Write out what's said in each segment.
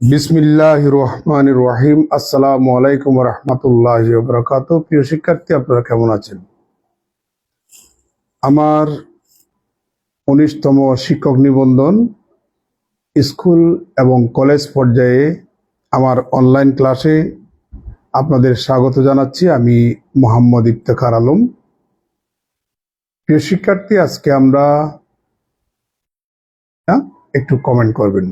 বিসমিল্লাহির রহমানির রহিম। আসসালামু আলাইকুম রহমতুল্লাহি ওয়া বারাকাতুহু। প্রিয় শিক্ষার্থী, আপনারা কেমন আছেন? আমার ১৯তম শিক্ষক নিবন্ধন স্কুল এবং কলেজ পর্যায়ে আমার অনলাইন ক্লাসে আপনাদের স্বাগত জানাচ্ছি। আমি মোহাম্মদ ইফতেখার আলম। প্রিয় শিক্ষার্থী, আজকে আমরা একটু কমেন্ট করবেন।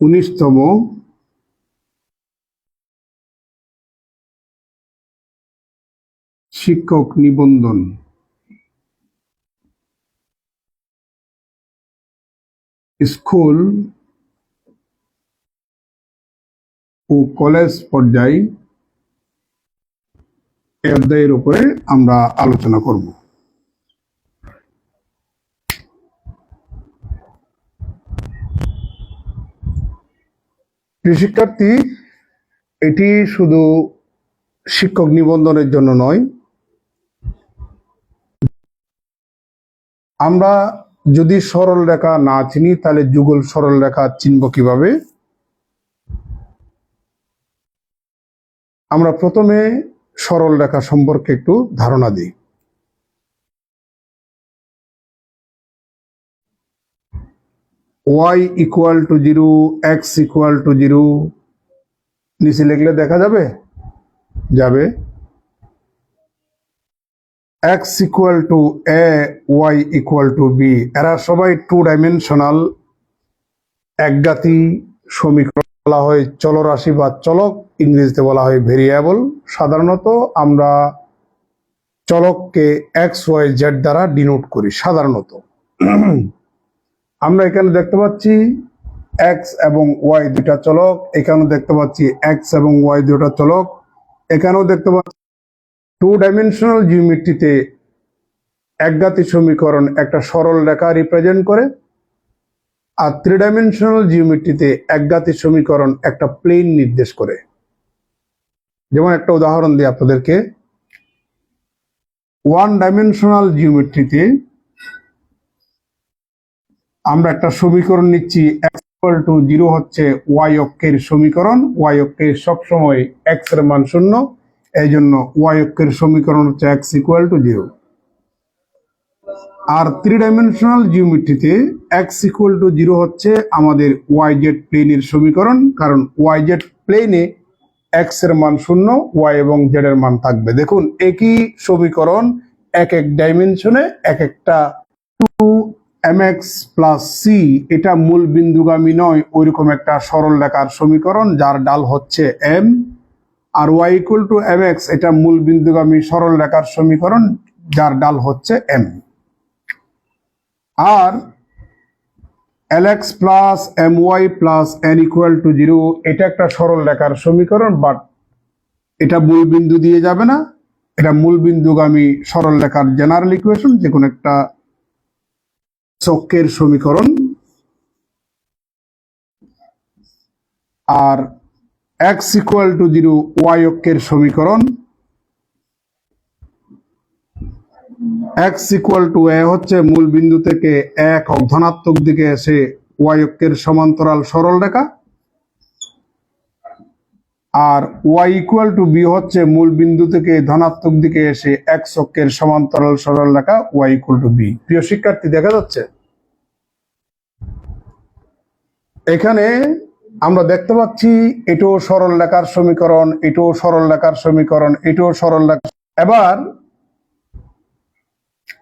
১৯তম শিক্ষক নিবন্ধন স্কুল ও কলেজ পর্যায়ে এই অধ্যায়ের উপরে আমরা আলোচনা করব। প্রিয় শিক্ষার্থী, এটি শুধু শিক্ষক নিবন্ধনের জন্য নয়। আমরা যদি সরল রেখা না চিনি তাহলে যুগল সরল রেখা চিনব কিভাবে? আমরা প্রথমে সরল রেখা সম্পর্কে একটু ধারণা দিই। y equal to 0, x equal to 0 নিচে লিখলে দেখা যাবে? যাবে। x equal to a, y equal to b, এরা সবাই 2 ডাইমেনশনাল একঘাতি সমীকরণ। বলা হয় চলরাশি বা চলক, ইংরেজিতে বলা হয় ভেরিয়েবল। সাধারণত আমরা চলককে এক্স ওয়াই জেড দ্বারা ডিনোট করি। সাধারণত আমরা এখানে দেখতে পাচ্ছি এক্স এবং ওয়াই দুটা চলক, এখানেও দেখতে পাচ্ছি এক্স এবং ওয়াই দুটা চলক, এখানেও দেখতে পাচ্ছি 2 ডাইমেনশনাল জিওমেট্রিতে একঘাতি সমীকরণ একটা সরল রেখা রিপ্রেজেন্ট করে, আর 3 ডাইমেনশনাল জিওমেট্রিতে একঘাতি সমীকরণ একটা প্লেন নির্দেশ করে। যেমন একটা উদাহরণ দিই আপনাদেরকে। 1 ডাইমেনশনাল জিওমেট্রিতে আমরা একটা সমীকরণ নিচ্ছি, এক্স ইকুয়াল টু 0 হচ্ছে ওয়াই অক্ষের সমীকরণ। ওয়াই অক্ষের সবসময় এক্স এর মান 0, এই জন্য ওয়াই অক্ষের সমীকরণ হচ্ছে এক্স ইকুয়াল টু 0। আর 3 ডাইমেনশনাল জিওমেট্রিতে এক্স ইকুয়াল টু 0 হচ্ছে আমাদের ওয়াই জেড প্লেনের সমীকরণ, কারণ ওয়াই জেড প্লেনে এক্স এর মান 0, ওয়াই এবং জেড এর মান থাকবে। দেখুন, একই সমীকরণ এক এক ডাইমেনশনে এক একটা 2mx প্লাস সি, এটা মূল বিন্দুগামী নয়, ওইরকম একটা সরল রেখার সমীকরণ যার ডাল হচ্ছে এম। আর ওয়াই ইকুয়াল টু mx, এটা মূল বিন্দুগামী সরল রেখার সমীকরণ যার ডাল হচ্ছে এম। আর lx plus my plus n equal to 0, এটা একটা সরল রেখার সমীকরণ, বাট এটা মূল বিন্দু দিয়ে যাবে না, এটা মূল বিন্দুগামী সরল রেখার জেনারেল ইকুয়েশন, যে কোনো একটা চক্রের সমীকরণ। আর x ইকুয়াল টু 0 ওয়াই অক্ষের সমীকরণ। x ইকুয়াল টু a হচ্ছে মূল বিন্দু থেকে এক ধনাত্মক দিকে এসে ওয়াই অক্ষের সমান্তরাল সরল রেখা। আর y ইকুয়াল টু b হচ্ছে মূল বিন্দু থেকে ধনাত্মক দিকে এসে x অক্ষের সমান্তরাল সরল রেখা y ইকুয়াল টু b। প্রিয় শিক্ষার্থী, দেখা যাচ্ছে এখানে আমরা দেখতে পাচ্ছি এটাও সরল রেখার সমীকরণ, এটাও সরল রেখার সমীকরণ, এটাও সরল রেখা। এবার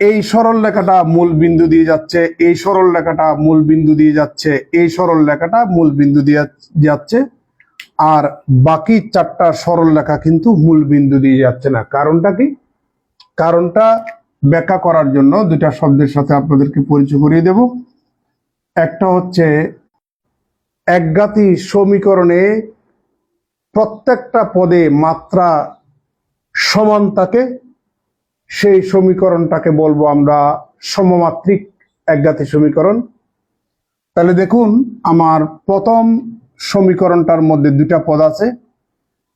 এই সরল রেখাটা মূল বিন্দু দিয়ে যাচ্ছে, এই সরল রেখাটা মূল বিন্দু দিয়ে যাচ্ছে, এই সরল রেখাটা মূল বিন্দু দিয়ে যাচ্ছে, আর বাকি 4টা সরল রেখা কিন্তু মূল বিন্দু দিয়ে যাচ্ছে না। কারণটা কি? কারণটা ব্যাখ্যা করার জন্য 2টা শব্দের সাথে আপনাদেরকে পরিচয় করিয়ে দেব। একটা হচ্ছে একঘাতি সমীকরণে প্রত্যেকটা পদে মাত্রা সমান থাকে, সেই সমীকরণটাকে বলবো আমরা সমমাত্রিক একঘাতি সমীকরণ। তাহলে দেখুন, আমার প্রথম সমীকরণটার মধ্যে 2টা পদ আছে।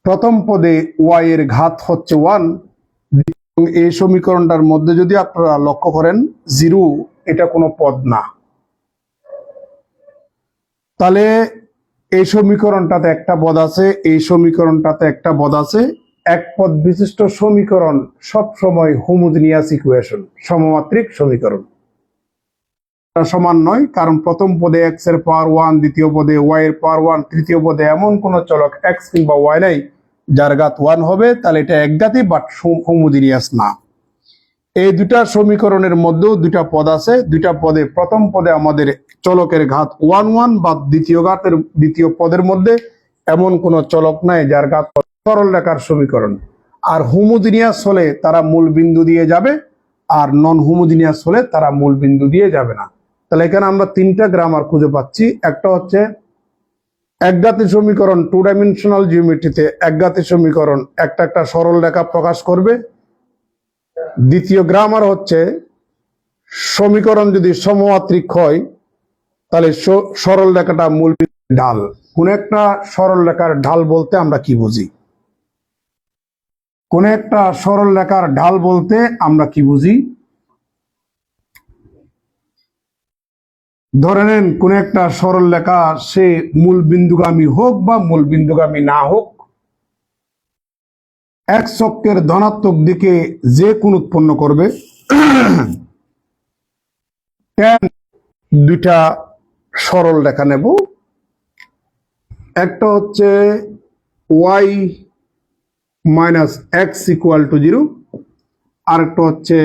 প্রথম পদে y এর ঘাত হচ্ছে 1, দ্বিতীয় এই সমীকরণটার মধ্যে যদি আপনারা লক্ষ্য করেন 0 এটা কোনো পদ না, তাহলে এই সমীকরণটাতে একটা পদ আছে, এই সমীকরণটাতে একটা পদ আছে। এক পদ বিশিষ্ট সমীকরণ সব সময় হোমোজিনিয়াস ইকুয়েশন, সমমাত্রিক সমীকরণ। সমান নয়, কারণ প্রথম পদে x এর পাওয়ার 1, দ্বিতীয় পদে y এর পাওয়ার 1, তৃতীয় পদে এমন কোন চলক x কিংবা y নাই যার ঘাত 1 হবে, তাহলে এটা একঘাতী বাট হোমোজিনিয়াস না। এই দুটা সমীকরণের মধ্যেও দুটা পদ আছে, দুটা পদে প্রথম পদে আমাদের চলকের ঘাত 1 1 বা দ্বিতীয় পদের মধ্যে এমন কোন চলক নাই যার ঘাত। সরল রেখার সমীকরণ। আর হোমোজিনিয়াস হলে তারা মূল বিন্দু দিয়ে যাবে, আর নন হোমোজিনিয়াস হলে তারা মূল বিন্দু দিয়ে যাবে না। তাহলে এখানে আমরা তিনটা গ্রামার খুঁজে পাচ্ছি। একটা হচ্ছে একঘাতী সমীকরণ, 2 ডাইমেনশনাল জিওমেট্রিতে একঘাতী সমীকরণ একটা সরল রেখা প্রকাশ করবে। দ্বিতীয় গ্রামার হচ্ছে সমীকরণ যদি সমমাত্রিক হয় তাহলে সরল রেখাটা মূল ঢাল। কোন একটা সরল রেখার ঢাল বলতে আমরা কি বুঝি? কোন একটা সরল রেখার ঢাল বলতে আমরা কি বুঝি? ধরে নেন কোন একটা সরল রেখা সে মূল বিন্দুগামী হোক বা মূল বিন্দুগামী না হোক, এক অক্ষের ধনাত্মক দিকে যে কোণ উৎপন্ন করবে। দুইটা সরল রেখা নেব, একটা হচ্ছে y minus x equal to 0, আরেকটা হচ্ছে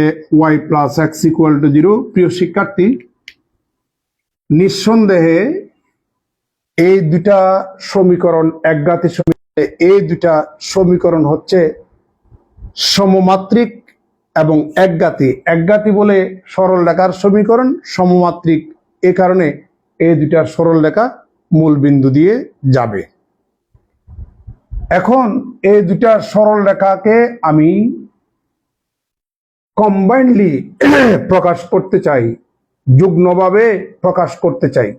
y plus x equal to 0। প্রিয় শিক্ষার্থী, নিঃসন্দেহে এই দুটা সমীকরণ একঘাতী সমীকরণ। এই দুটা সমীকরণ হচ্ছে সমমাত্রিক এবং একঘাতী। একঘাতী বলে সরল রেখার সমীকরণ, সমমাত্রিক এ কারণে এই দুটার সরল রেখা মূল বিন্দু দিয়ে যাবে। এখন এই দুটা সরল রেখাকে আমি কম্বাইন্ডলি প্রকাশ করতে চাই, যুগ্মভাবে প্রকাশ করতে চাই।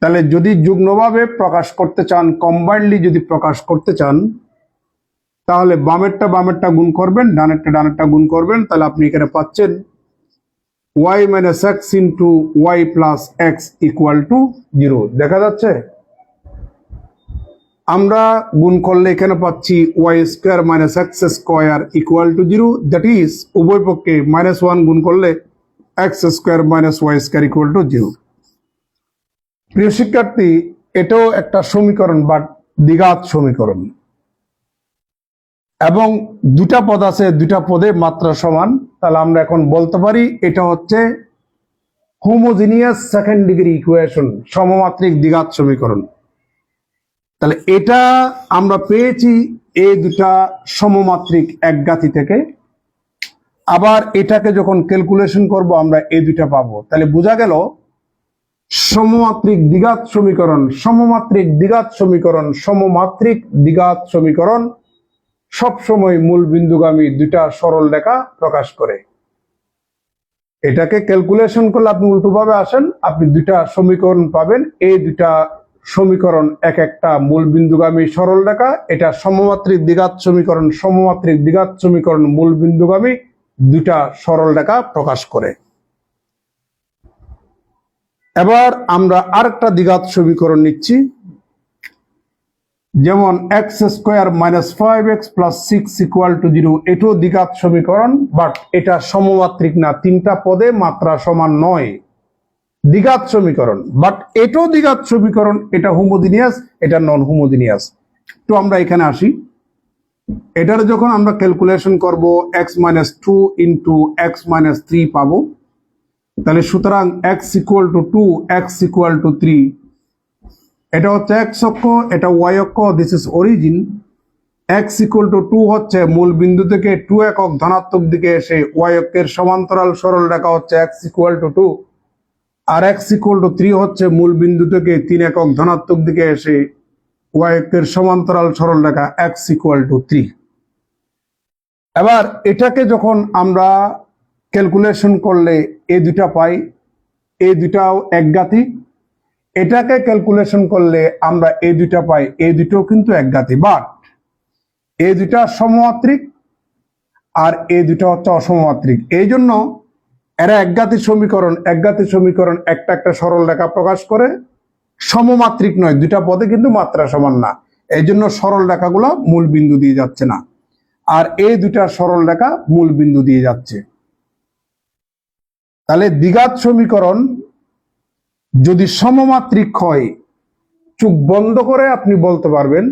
তাহলে যদি যুগ্মভাবে প্রকাশ করতে চান, কম্বাইন্ডলি যদি প্রকাশ করতে চান, তাহলে বামেরটা গুণ করবেন, ডানেরটা গুণ করবেন। তাহলে আপনি এখানে পাচ্ছেন y minus x into y plus x equal to 0। দেখা যাচ্ছে? আমরা গুণ করলে এখানে পাচ্ছি y square minus x square equal to 0। That is উভয় পক্ষে -1 গুণ করলে x square minus Y square equal to 0। প্রিয় শিক্ষার্থী, এটাও একটা সমীকরণ বা দ্বিঘাত সমীকরণ, এবং দুটা পদ আছে, দুটা পদে মাত্রা সমান। তাহলে আমরা এখন বলতে পারি এটা হচ্ছে হোমোজিনিয়াস সেকেন্ড ডিগ্রি ইকুয়েশন, সমমাত্রিক দ্বিঘাত সমীকরণ। তাহলে এটা আমরা পেয়েছি এই দুটা সমমাত্রিক একঘাতী থেকে। আবার এটাকে যখন ক্যালকুলেশন করব আমরা এই দুটা পাবো। তাহলে বোঝা গেল সমমাত্রিক দ্বিঘাত সমীকরণ, সমমাত্রিক দ্বিঘাত সমীকরণ, সমমাত্রিক দ্বিঘাত সমীকরণ সবসময় মূল বিন্দুগামী দুটা সরল রেখা প্রকাশ করে। এটাকে ক্যালকুলেশন করলে আপনি উল্টোভাবে আসেন, আপনি দুটা সমীকরণ পাবেন। এই দুটা সমীকরণ এক একটা মূল বিন্দুগামী সরল রেখা। এটা সমমাত্রিক দ্বিঘাত সমীকরণ, সমমাত্রিক দ্বিঘাত সমীকরণ মূল বিন্দুগামী দুটা সরল রেখা প্রকাশ করে। এবার আমরা আরেকটা দ্বিঘাত সমীকরণ নিচ্ছি, যেমন x square minus 5x plus 6 equal to 0। এটাও দ্বিঘাত সমীকরণ, বাট এটা সমমাত্রিক না, তিনটা পদে মাত্রা সমান নয়। দ্বিঘাত সমীকরণ, বাট এটাও দ্বিঘাত সমীকরণ। এটা হোমোজিনিয়াস, এটা নন হোমোজিনিয়াস। তো আমরা এখানে আসি, এটার যখন আমরা ক্যালকুলেশন করব x minus 2 into x minus 3 পাবো। তাহলে সুতরাং x equal to 2, x equal to 3। এটা হচ্ছে এক্স অক্ষ, এটা ওয়াই অক্ষ, this is origin. X equal to 2 হচ্ছে মূল বিন্দু থেকে 2 একক ধনাত্মক দিকে এসে ওয়াই অক্ষের সমান্তরাল সরল রেখা হচ্ছে এক্স ইকুয়াল টু 2, আর এক্স ইকুয়াল টু 3 হচ্ছে মূল বিন্দু থেকে 3 একক ধনাত্মক দিকে এসে ওয়াই অক্ষের সমান্তরাল সরল রেখা এক্স ইকুয়াল টু 3। এবার এটাকে যখন আমরা ক্যালকুলেশন করলে এই দুটা পাই, এই দুটাও একঘাতী। এটাকে ক্যালকুলেশন করলে আমরা এই দুটা পাই, এই দুটো কিন্তু একঘাতী। বাট এই দুটা সমমাত্রিক, আর এই দুটো হচ্ছে অসমমাত্রিক। এই জন্য এরা একঘাতের সমীকরণ একটা একটা সরল রেখা প্রকাশ করে, সমমাত্রিক নয়, দুটা পদে কিন্তু মাত্রা সমান না, এই জন্য সরল রেখাগুলো মূল বিন্দু দিয়ে যাচ্ছে না। আর এই দুটা সরল রেখা মূল বিন্দু দিয়ে যাচ্ছে। তাহলে দ্বিঘাত সমীকরণ যদি সমমাত্রিক হয়, চোখ বন্ধ করে আপনি বলতে পারবেন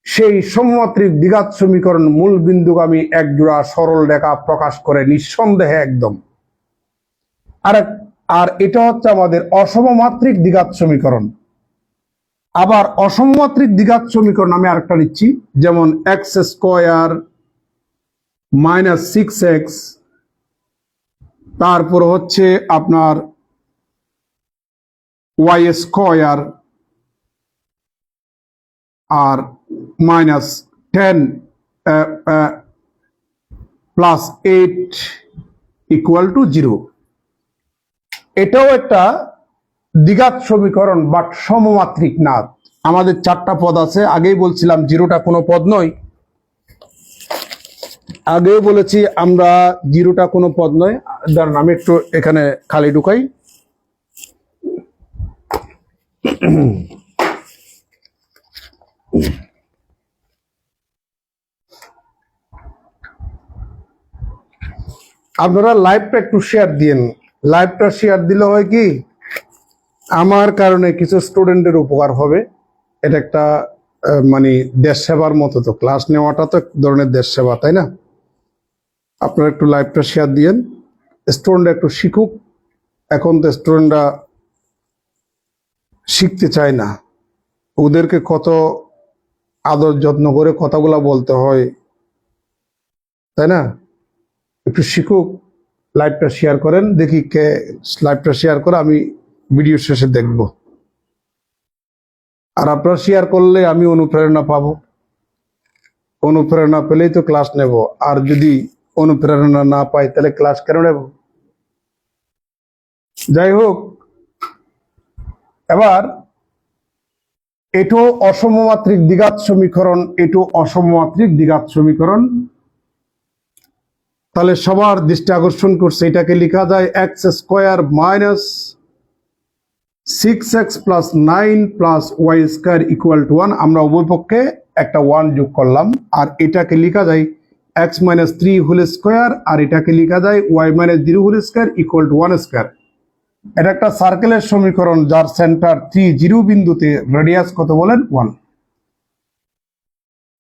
সেই সমমাত্রিক দ্বিঘাত সমীকরণ মূল বিন্দুগামী এক জোড়া সরল রেখা প্রকাশ করে নিঃসন্দেহে একদম। আর এটা হচ্ছে আমাদের অসমমাত্রিক দ্বিঘাত সমীকরণ। আবার অসমমাত্রিক দ্বিঘাত সমীকরণ আমি আরেকটা নিচ্ছি, যেমন এক্স স্কোয়ার মাইনাস 6x, তারপর হচ্ছে আপনার ওয়াই স্কোয়ার আর মাইনাস 10 প্লাস 8 ইকুয়াল টু 0। এটাও একটা দ্বিঘাত সমীকরণ, বাট সমমাত্রিক না। আমাদের চারটা পদ আছে, আগেই বলছিলাম জিরোটা কোনো পদ নয়, আগেও বলেছি আমরা জিরোটা কোনো পদ নয়। দাঁড়ান আমি একটু এখানে খালি ঢুকাই। আপনারা লাইভটা একটু শেয়ার দিন। লাইভটা শেয়ার দিলে হয় কি, আমার কারণে কিছু স্টুডেন্টের উপকার হবে। এটা একটা মানে দেশ সেবার মতো, তো ক্লাস নেওয়াটা তো এক ধরনের দেশ সেবা, তাই না? আপনারা একটু লাইভটা শেয়ার দিয়েন, স্টুডেন্টরা একটু শিখুক। এখন তো স্টুডেন্টরা শিখতে চায় না, ওদেরকে কত আদর যত্ন করে কথাগুলা বলতে হয়, তাই না? একটু শিখুক, লাইভটা শেয়ার করেন, দেখি কে লাইভটা শেয়ার করে, আমি ভিডিও শেষে দেখব। আর আপনারা শেয়ার করলে আমি অনুপ্রেরণা পাবো, অনুপ্রেরণা পেলেই তো ক্লাস নেব। আর যদি অনুপ্রেরণা না পাই তাহলে ক্লাস কেন নেব? যাই হোক, এবার এটাও অসমমাত্রিক দ্বিঘাত সমীকরণ, এটাও অসমমাত্রিক দ্বিঘাত সমীকরণ। তাহলে সবার দৃষ্টি আকর্ষণ করছে, এটাকে লেখা যায় x square minus 6x plus 9 plus y square equal to 1। আমরা উভয় পক্ষে একটা 1 যোগ করলাম। আর এটাকে লেখা যায় x মাইনাস 3 হোল স্কোয়ার, আর এটাকে লেখা যায় y minus 0 whole square equal to 1 square. এটা একটা সার্কেলের সমীকরণ যার সেন্টার 3 0 বিন্দুতে, রেডিয়াস কত বলেন? 1।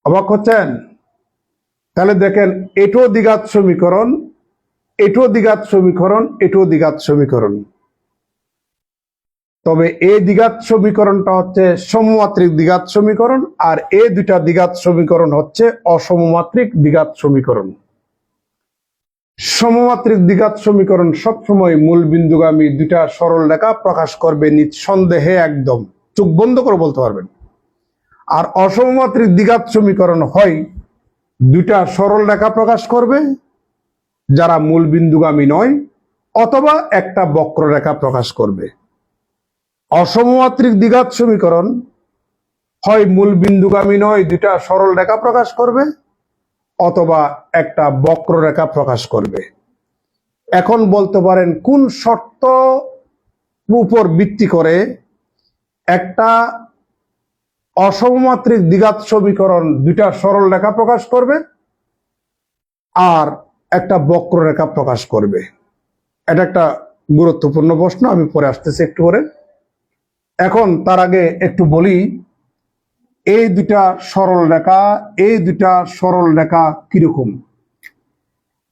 অবাক হচ্ছেন? তাহলে দেখেন, এটাও দ্বিঘাত সমীকরণ, এটাও দ্বিঘাত সমীকরণ, এটাও দ্বিঘাত সমীকরণ। তবে এই দ্বিঘাত সমীকরণটা হচ্ছে সমমাত্রিক দ্বিঘাত সমীকরণ, আর এই দুইটা দ্বিঘাত সমীকরণ হচ্ছে অসমমাত্রিক দ্বিঘাত সমীকরণ। সমমাত্রিক দ্বিঘাত সমীকরণ সবসময় মূল বিন্দুগামী দুইটা সরল রেখা প্রকাশ করবে নিঃসন্দেহে একদম, চোখ বন্ধ করে বলতে পারবেন। আর অসমমাত্রিক দ্বিঘাত সমীকরণ হয় দুইটা সরল রেখা প্রকাশ করবে যারা মূল বিন্দুগামী নয়, অথবা একটা বক্ররেখা প্রকাশ করবে। অসমমাত্রিক দ্বিঘাত সমীকরণ হয় মূল বিন্দুগামী নয়, দুইটা সরল রেখা প্রকাশ করবে, অথবা একটা বক্ররেখা প্রকাশ করবে। এখন বলতে পারেন কোন শর্ত উপর ভিত্তি করে একটা অসমমাত্রিক দ্বিঘাত সমীকরণ দুইটা সরল রেখা প্রকাশ করবে আর একটা বক্ররেখা প্রকাশ করবে? এটা একটা গুরুত্বপূর্ণ প্রশ্ন, আমি পরে আসতেছি একটু করে। এখন তার আগে একটু বলি, এই দুইটা সরল রেখা, এই দুইটা সরল রেখা কিরকম।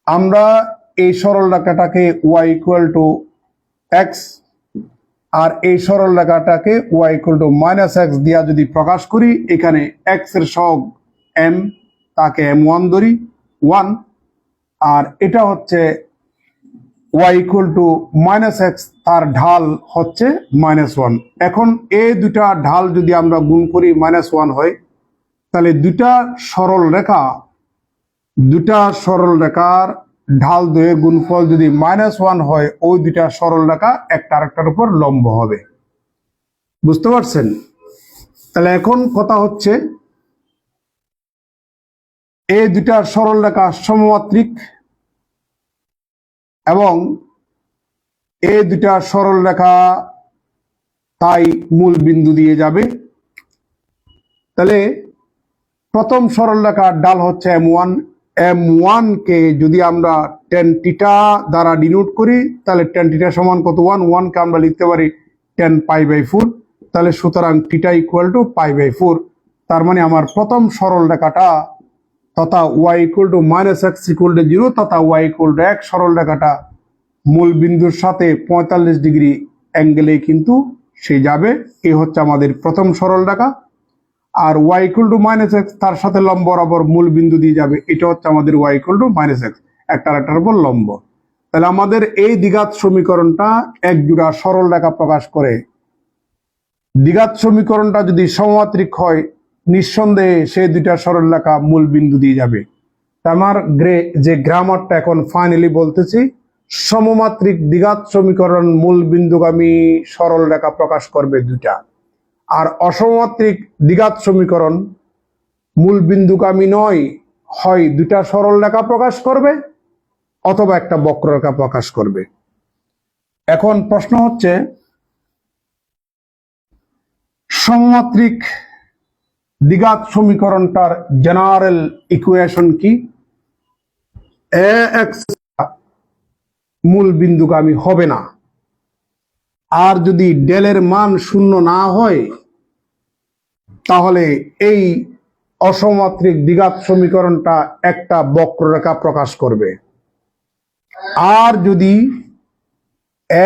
আমরা এই সরল রেখাটাকে y ইকুয়াল টু এক্স, আর এই সরল রেখাটাকে y equal to minus x দিয়া যদি প্রকাশ করি, এখানে এক্স এর সহগ m, তাকে m1 ধরি 1, আর এটা হচ্ছে y equal to minus x, তার ঢাল হচ্ছে -1। এখন এই দুটা ঢাল যদি আমরা গুণ করি -1 হয়, তাহলে দুটা সরল রেখার ঢাল দ্বয়ের গুণফল যদি -1 হয়, ওই দুটা সরল রেখা একটা আরেকটার উপর লম্ব হবে। বুঝতে পারছেন? তাহলে এখন কথা হচ্ছে, এই দুটা সরল রেখা সমমাত্রিক এবং এই দুটা সরল রেখা তাই মূল বিন্দু দিয়ে যাবে। তাহলে প্রথম সরল রেখার ডাল হচ্ছে M1। M1 কে যদি আমরা tan থিটা দ্বারা ডিনোট করি তাহলে tan থিটা সমান কত 1 কে আমরা লিখতে পারি tan π/4। তাহলে সুতরাং থিটা ইকুয়াল টু π/4। তার মানে আমার প্রথম সরল রেখাটা তথা y equal to -x equal to 0 তথা y ইকুয়াল টু 1 সরল রেখাটা মূল বিন্দুর সাথে 45 ডিগ্রি অ্যাঙ্গেলে কিন্তু সে যাবে। এই হচ্ছে আমাদের প্রথম সরল রেখা। আর y ইকুয়াল টু -x তার সাথে লম্ব বরাবর মূল বিন্দু দিয়ে যাবে। এটা হচ্ছে আমাদের y ইকুয়াল টু -x, একটার একটার উপর লম্ব। তাহলে আমাদের এই দ্বিঘাত সমীকরণটা এক জোড়া সরল রেখা প্রকাশ করে। দ্বিঘাত সমীকরণটা যদি সমমাত্রিক হয় নিঃসন্দেহে সেই দুইটা সরল রেখা মূল বিন্দু দিয়ে যাবে। আমার যে গ্রামারটা এখন ফাইনালি বলতেছি, সমমাত্রিক দ্বিঘাত সমীকরণ মূল বিন্দুগামী সরল রেখা প্রকাশ করবে দুইটা, আর অসমমাত্রিক দ্বিঘাত সমীকরণ মূল বিন্দুগামী নয়, হয় দুইটা সরল রেখা প্রকাশ করবে অথবা একটা বক্ররেখা প্রকাশ করবে। এখন প্রশ্ন হচ্ছে সমমাত্রিক দ্বিঘাত সমীকরণটার জেনারেল ইকুয়েশন কি? ax মূল বিন্দুগামী হবে না, আর যদি ডেলের মান শূন্য না হয় তাহলে এই অসমমাত্রিক দ্বিঘাত সমীকরণটা একটা বক্ররেখা প্রকাশ করবে। আর যদি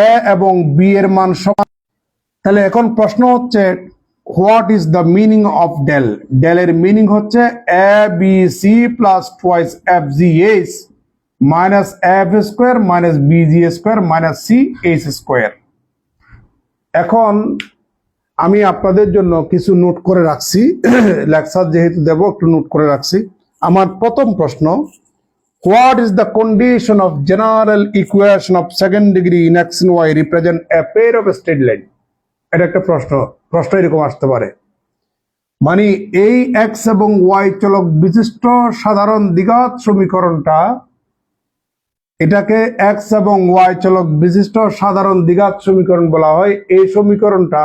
a এবং b এর মান সমান, তাহলে এখন প্রশ্ন হচ্ছে what is the meaning of del? ডেলের মিনিং হচ্ছে abc plus twice fgh minus f square minus bg square minus ch square. এখন আমি আপনাদের জন্য কিছু নোট করে রাখছি, লেকচার যেহেতু দেব একটু নোট করে রাখছি। আমার প্রথম প্রশ্ন, what is the condition of general equation of second degree in x and y represent a pair of straight line? এটা একটা প্রশ্ন এরকম আসতে পারে। মানে এই এক্স এবং ওয়াই চলক বিশিষ্ট সাধারণ দ্বিঘাত সমীকরণটা, এটাকে এক্স এবং ওয়াই চলক বিশিষ্ট সাধারণ দ্বিঘাত সমীকরণ বলা হয়। এই সমীকরণটা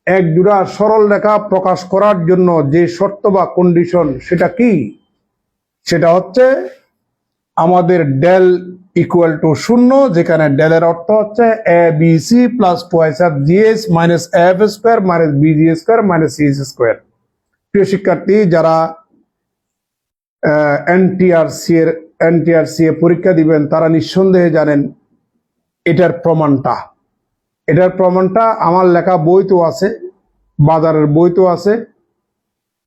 এক জোড়া সরল রেখা প্রকাশ করার জন্য যে শর্ত বা কন্ডিশন সেটা কি? সেটা হচ্ছে আমাদের ডেল ইকুয়াল টু 0, যেখানে ডেলের অর্থ হচ্ছে abc plus twice fgh minus f square minus bg square minus ch square. প্রিয় শিক্ষার্থী, যারা এনটিআরসি এ পরীক্ষা দিবেন তারা নিঃসন্দেহে জানেন এটার প্রমাণটা আমার লেখা বইতেও আছে, বাজারের বইতেও আছে।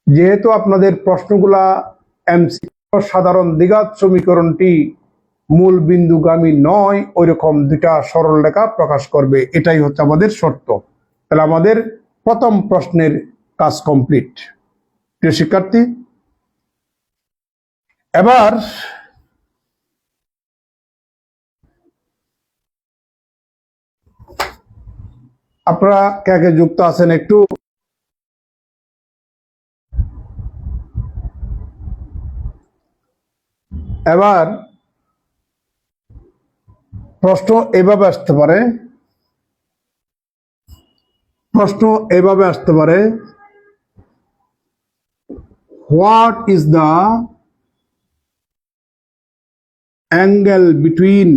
যেহেতু আপনাদের প্রশ্নগুলা এমসিকিউ, সাধারণ দ্বিঘাত সমীকরণটি মূল বিন্দুগামী নয়, ওইরকম দুটা সরল রেখা প্রকাশ করবে, এটাই হচ্ছে আমাদের শর্ত। তাহলে আমাদের প্রথম প্রশ্নের কাজ কমপ্লিট। প্রিয় শিক্ষার্থী, এবার আপনারা কে কে যুক্ত আছেন একটু এবার প্রশ্ন এভাবে আসতে পারে, what is the angle between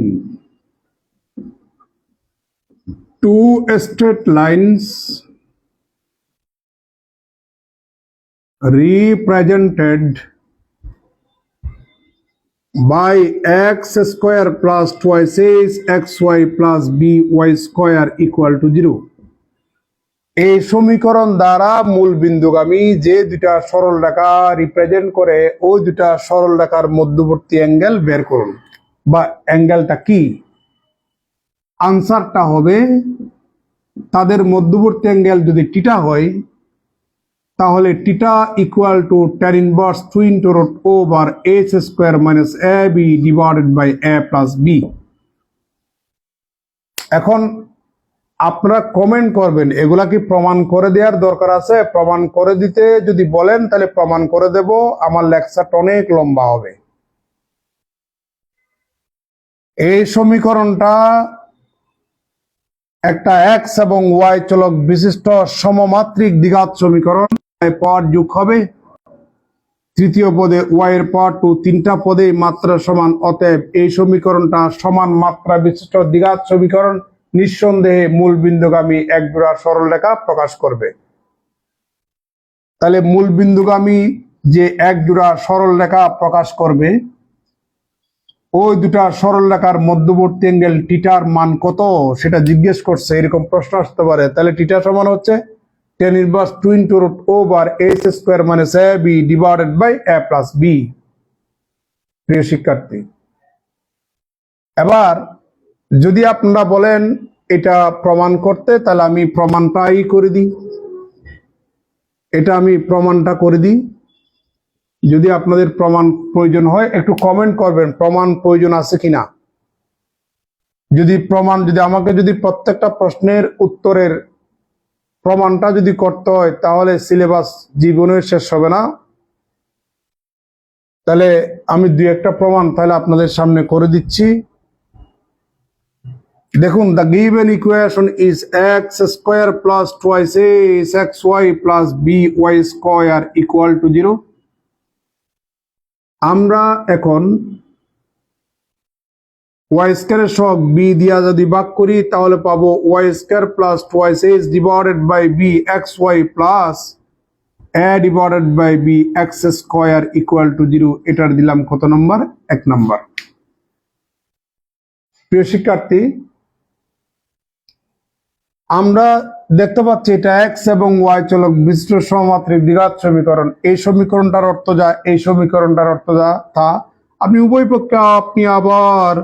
two straight lines represented by x square plus twice xy plus by square equal to 0? এই সমীকরণ দ্বারা মূল বিন্দুগামী যে দুটা সরল রেখা রিপ্রেজেন্ট করে ওই দুটা সরল রেখার মধ্যবর্তী অ্যাঙ্গেল বের করুন। বা অ্যাঙ্গেলটা কি? আনসারটা হবে তাদের মধ্যবর্তী অ্যাঙ্গেল যদি থিটা হয় তাহলে theta equal to tan inverse 2 into root over h square minus ab divided by a plus b। এখন আপনারা কমেন্ট করবেন, এগুলা কি প্রমাণ করে দেওয়ার দরকার আছে? প্রমাণ করে দিতে যদি বলেন তাহলে প্রমাণ করে দেব, আমার লেকচারটা অনেক লম্বা হবে। এই সমীকরণটা একটা এক্স এবং ওয়াই চলক বিশিষ্ট সমমাত্রিক দ্বিঘাত সমীকরণ। পাওয়ার যোগ হবে, তৃতীয় পদে ওয়াই এর পাওয়ার 2, তিনটা পদে মাত্রা সমান, অতএব এই সমীকরণটা সমান মাত্রা বিশিষ্ট দ্বিঘাত সমীকরণ, নিঃসন্দেহে মূল বিন্দুগামী এক জোড়া সরলরেখা প্রকাশ করবে। তাহলে মূল বিন্দুগামী যে এক জোড়া সরলরেখা প্রকাশ করবে, ওই দুটা সরলরেখার মধ্যবর্তী অ্যাঙ্গেল টিটার মান কত সেটা জিজ্ঞেস করছে, এরকম প্রশ্ন আসতে পারে। তাহলে টিটা সমান হচ্ছে tan inverse 2 into root over a square minus ab divided by a plus b। প্রিয় শিক্ষার্থী, এবার যদি আপনারা বলেন এটা প্রমাণ করতে, তাহলে আমি প্রমাণটাই করে দিই। এটা আমি প্রমাণটা করে দিই। যদি আপনাদের প্রমাণ প্রয়োজন হয় একটু কমেন্ট করবেন প্রমাণ প্রয়োজন আছে কিনা। যদি আমাকে যদি প্রত্যেকটা প্রশ্নের উত্তরের প্রমাণটা যদি করতে হয় তাহলে সিলেবাস জীবনের শেষ হবে না। তাহলে আমি দুই একটা প্রমাণ তাহলে আপনাদের সামনে করে দিচ্ছি। দেখুন, the given equation is x square plus twice a xy plus by square equal to 0। আমরা এখন y স্কয়ারের সহগ b দিয়া যদি ভাগ করি তাহলে পাবো y square plus twice a divided by b xy plus a divided by b x square equal to 0। এটার দিলাম কত নম্বর? 1 নম্বর। প্রিয় শিক্ষার্থী, আমরা দেখতে পাচ্ছি এটা x এবং y চলক বিশিষ্ট সমমাত্রিক দ্বিঘাত সমীকরণ। এই সমীকরণটার অর্থ যা, এই সমীকরণটার অর্থ যা তা। আপনি উভয় পক্ষে আপনি আবার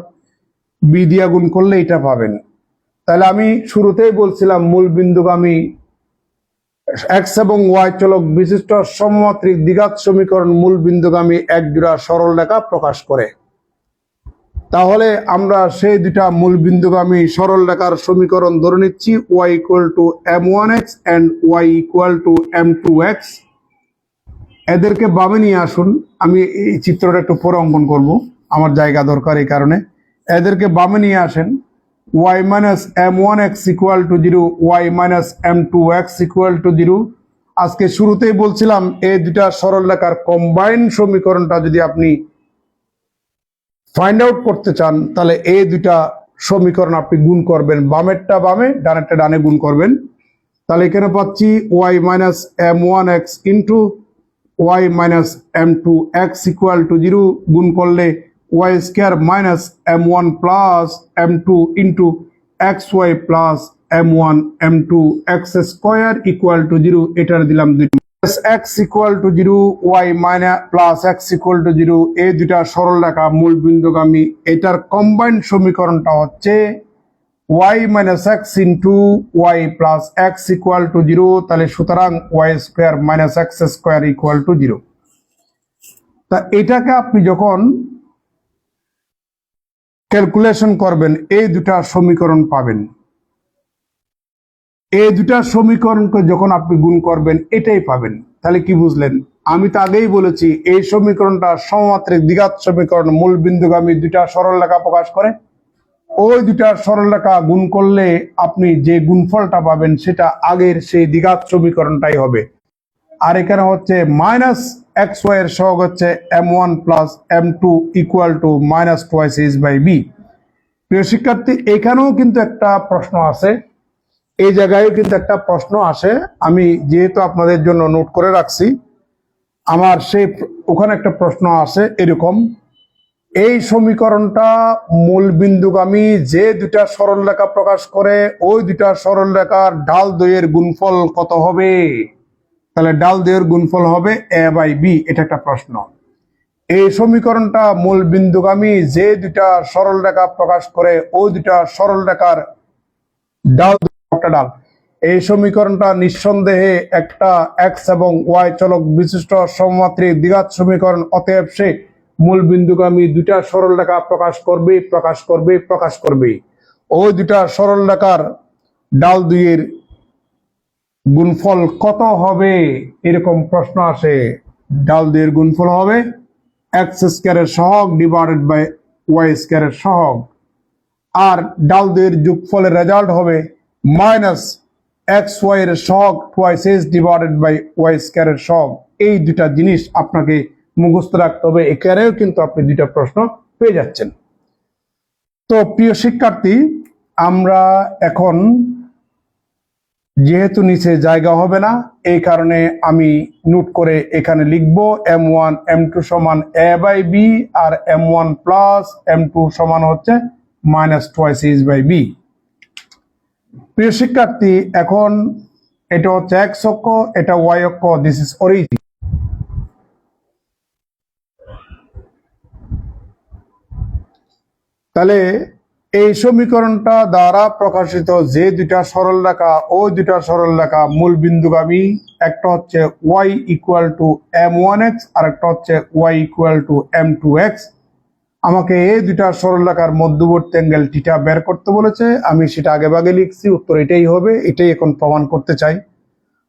b দিয়া গুণ করলে এটা পাবেন। তাহলে আমি শুরুতেই বলছিলাম মূল বিন্দুগামী x এবং y চলক বিশিষ্ট সমমাত্রিক দ্বিঘাত সমীকরণ মূল বিন্দুগামী এক জোড়া সরলরেখা প্রকাশ করে। তাহলে আমরা সেই দুটা মূল বিন্দুগামী সরলরেখার সমীকরণ ধরে নিচ্ছি, y equal to m1x and y equal to m2x। এদেরকে বামে নিয়ে আসুন। আমি এই চিত্রটা একটু পরে অঙ্কন করব, আমার জায়গা দরকার এই কারণে। এদেরকে বামে নিয়ে আসেন। y minus m1x equal to 0, y minus m2x equal to 0। আজকে শুরুতেই বলছিলাম এই দুটা সরলরেখার কম্বাইন্ড সমীকরণটা যদি আপনি ফাইন্ড আউট করতে চান তাহলে এই দুটা সমীকরণ আপনি গুণ করবেন, বামেরটা বামে ডানেরটা ডানে গুণ করবেন। তাহলে এখানে পাচ্ছি y minus m1x into y minus m2x equal to 0, গুণ করলে y square minus m1 plus m2 into xy plus m1 m2 x square equal to 0। এটার দিলাম 2। x equal to 0, y minus plus x equal to 0। এই দুটা সরলরেখা মূল বিন্দুগামী, এটার combined সমীকরণটা হচ্ছে y minus x into y plus x equal to 0। তাহলে সুতরাং y square minus x square equal to 0। তা এটাকে আপনি যখন ক্যালকুলেশন করবেন এই দুটা সমীকরণ পাবেন। এই দুটা সমীকরণকে যখন আপনি গুণ করবেন এটাই পাবেন। তাহলে কি বুঝলেন? আমি তো আগেই বলেছি এই সমীকরণটা সমমাত্রিক দ্বিঘাত সমীকরণ, মূল বিন্দুগামী দুটা সরলরেখা প্রকাশ করে। ওই দুটা সরলরেখা গুণ করলে আপনি যে গুণফলটা পাবেন সেটা আগের সেই দ্বিঘাত সমীকরণটাই হবে। আর এখানে হচ্ছে মাইনাস এক্স ওয়াই এর সহগ হচ্ছে m1 plus m2 equal to minus twice h by b। প্রিয় শিক্ষার্থী, এখানেও কিন্তু একটা প্রশ্ন আছে, এই জায়গায়ও কিন্তু একটা প্রশ্ন আসে। আমি যেহেতু আপনাদের জন্য নোট করে রাখছি, আমার সেই ওখানে একটা প্রশ্ন আসে এরকম, এই সমীকরণটা মূল বিন্দুগামী যে দুটা সরলরেখা প্রকাশ করে ওই দুটা সরলরেখার ঢাল দ্বয়ের গুণফল কত হবে? তাহলে ঢাল দ্বয়ের গুণফল হবে a বাই b। এটা একটা প্রশ্ন। এই সমীকরণটা মূল বিন্দুগামী যে দুটা সরলরেখা প্রকাশ করে ওই দুটা সরলরেখার ঢাল, এই সমীকরণটা নিঃসন্দেহে একটা এক্স এবং ওয়াই চলক বিশিষ্ট সমমাত্রিক দ্বিঘাত সমীকরণ। অতএব সে মূল বিন্দুগামী দুটা সরলরেখা প্রকাশ করবে। ওই দুটা সরলরেখার ডাল 2 এর গুণফল কত হবে, এরকম প্রশ্ন আসে। ডাল 2 এর গুণফল হবে এক্স স্কয়ারের সহগ ডিভাইডেড বাই ওয়াই স্কয়ারের সহগ, আর ডাল 2 এর যোগফলের রেজাল্ট হবে মাইনাস এক্স ওয়াই এর সহগ twice x divided by y স্কয়ারের সহগ। এই দুটা জিনিস আপনাকে মুখস্থ রাখতে হবে। এখানেও কিন্তু আপনি দুইটা প্রশ্ন পেয়ে যাচ্ছেন। তো প্রিয় শিক্ষার্থী, আমরা এখন যেহেতু নিচে জায়গা হবে না, এই কারণে আমি নোট করে এখানে লিখবো m1 m2 সমান a বাই b, আর m1 প্লাস m2 সমান হচ্ছে minus twice h by b। প্রিয় শিক্ষার্থী, এখন এটা হচ্ছে x অক্ষ, এটা y অক্ষ, দিস ইজ অরিজিন। তাহলে এই সমীকরণটা দ্বারা প্রকাশিত যে দুইটা সরল রেখা, ওই দুইটা সরল রেখা মূল বিন্দুগামী। একটা হচ্ছে y ইকুয়াল টু m1x, আর একটা হচ্ছে y ইকুয়াল টু m2x। আমাকে এই দুইটা সরল রেখার মধ্যবর্তী অ্যাঙ্গেল থিটা বের করতে বলেছে। আমি সেটা আগে ভাগে লিখছি, উত্তর এটাই হবে। এটাই এখন প্রমাণ করতে চাই।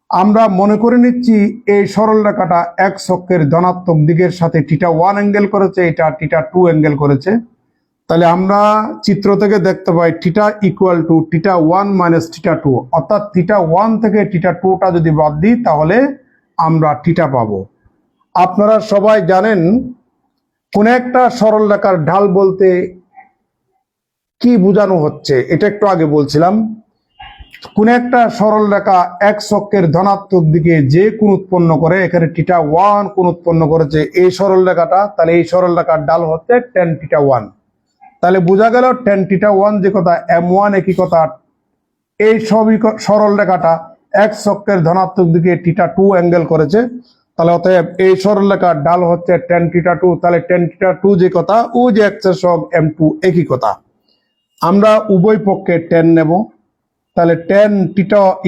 আমরা মনে করে নিচ্ছি এই সরল রেখাটা x অক্ষের ধনাত্মক দিকের সাথে θ1 অ্যাঙ্গেল করেছে, এটা θ2 অ্যাঙ্গেল করেছে। তাহলে আমরা চিত্র থেকে দেখতে পাই থিটা ইকুয়াল টু θ1 মাইনাস θ2, অর্থাৎ θ1 থেকে θ2টা যদি বাদ দিই তাহলে আমরা θ পাবো। আপনারা সবাই জানেন কোন একটা সরল রেখার ঢাল বলতে কি বোঝানো হচ্ছে, এটা একটু আগে বলছিলাম। কোন একটা সরল রেখা x অক্ষের ধনাত্মক দিকে যে কোণ উৎপন্ন করে, এখানে θ1 কোণ উৎপন্ন করেছে এই সরল রেখাটা, তাহলে এই সরল রেখার ঢাল হচ্ছে tan θ1। তাহলে বোঝা গেল tan θ1 যে কথা, m1 একই কথা। এই সবই সরল রেখাটা x অক্ষের ধনাত্মক দিকে θ2 অ্যাঙ্গেল করেছে, তাহলে অতএব এই সরল রেখার ঢাল হচ্ছে tan θ2। তাহলে tan θ2 যে কথা, ও যে x এর সহগ m2 একই কথা। আমরা উভয় পক্ষে tan নেব। তাহলে tan θ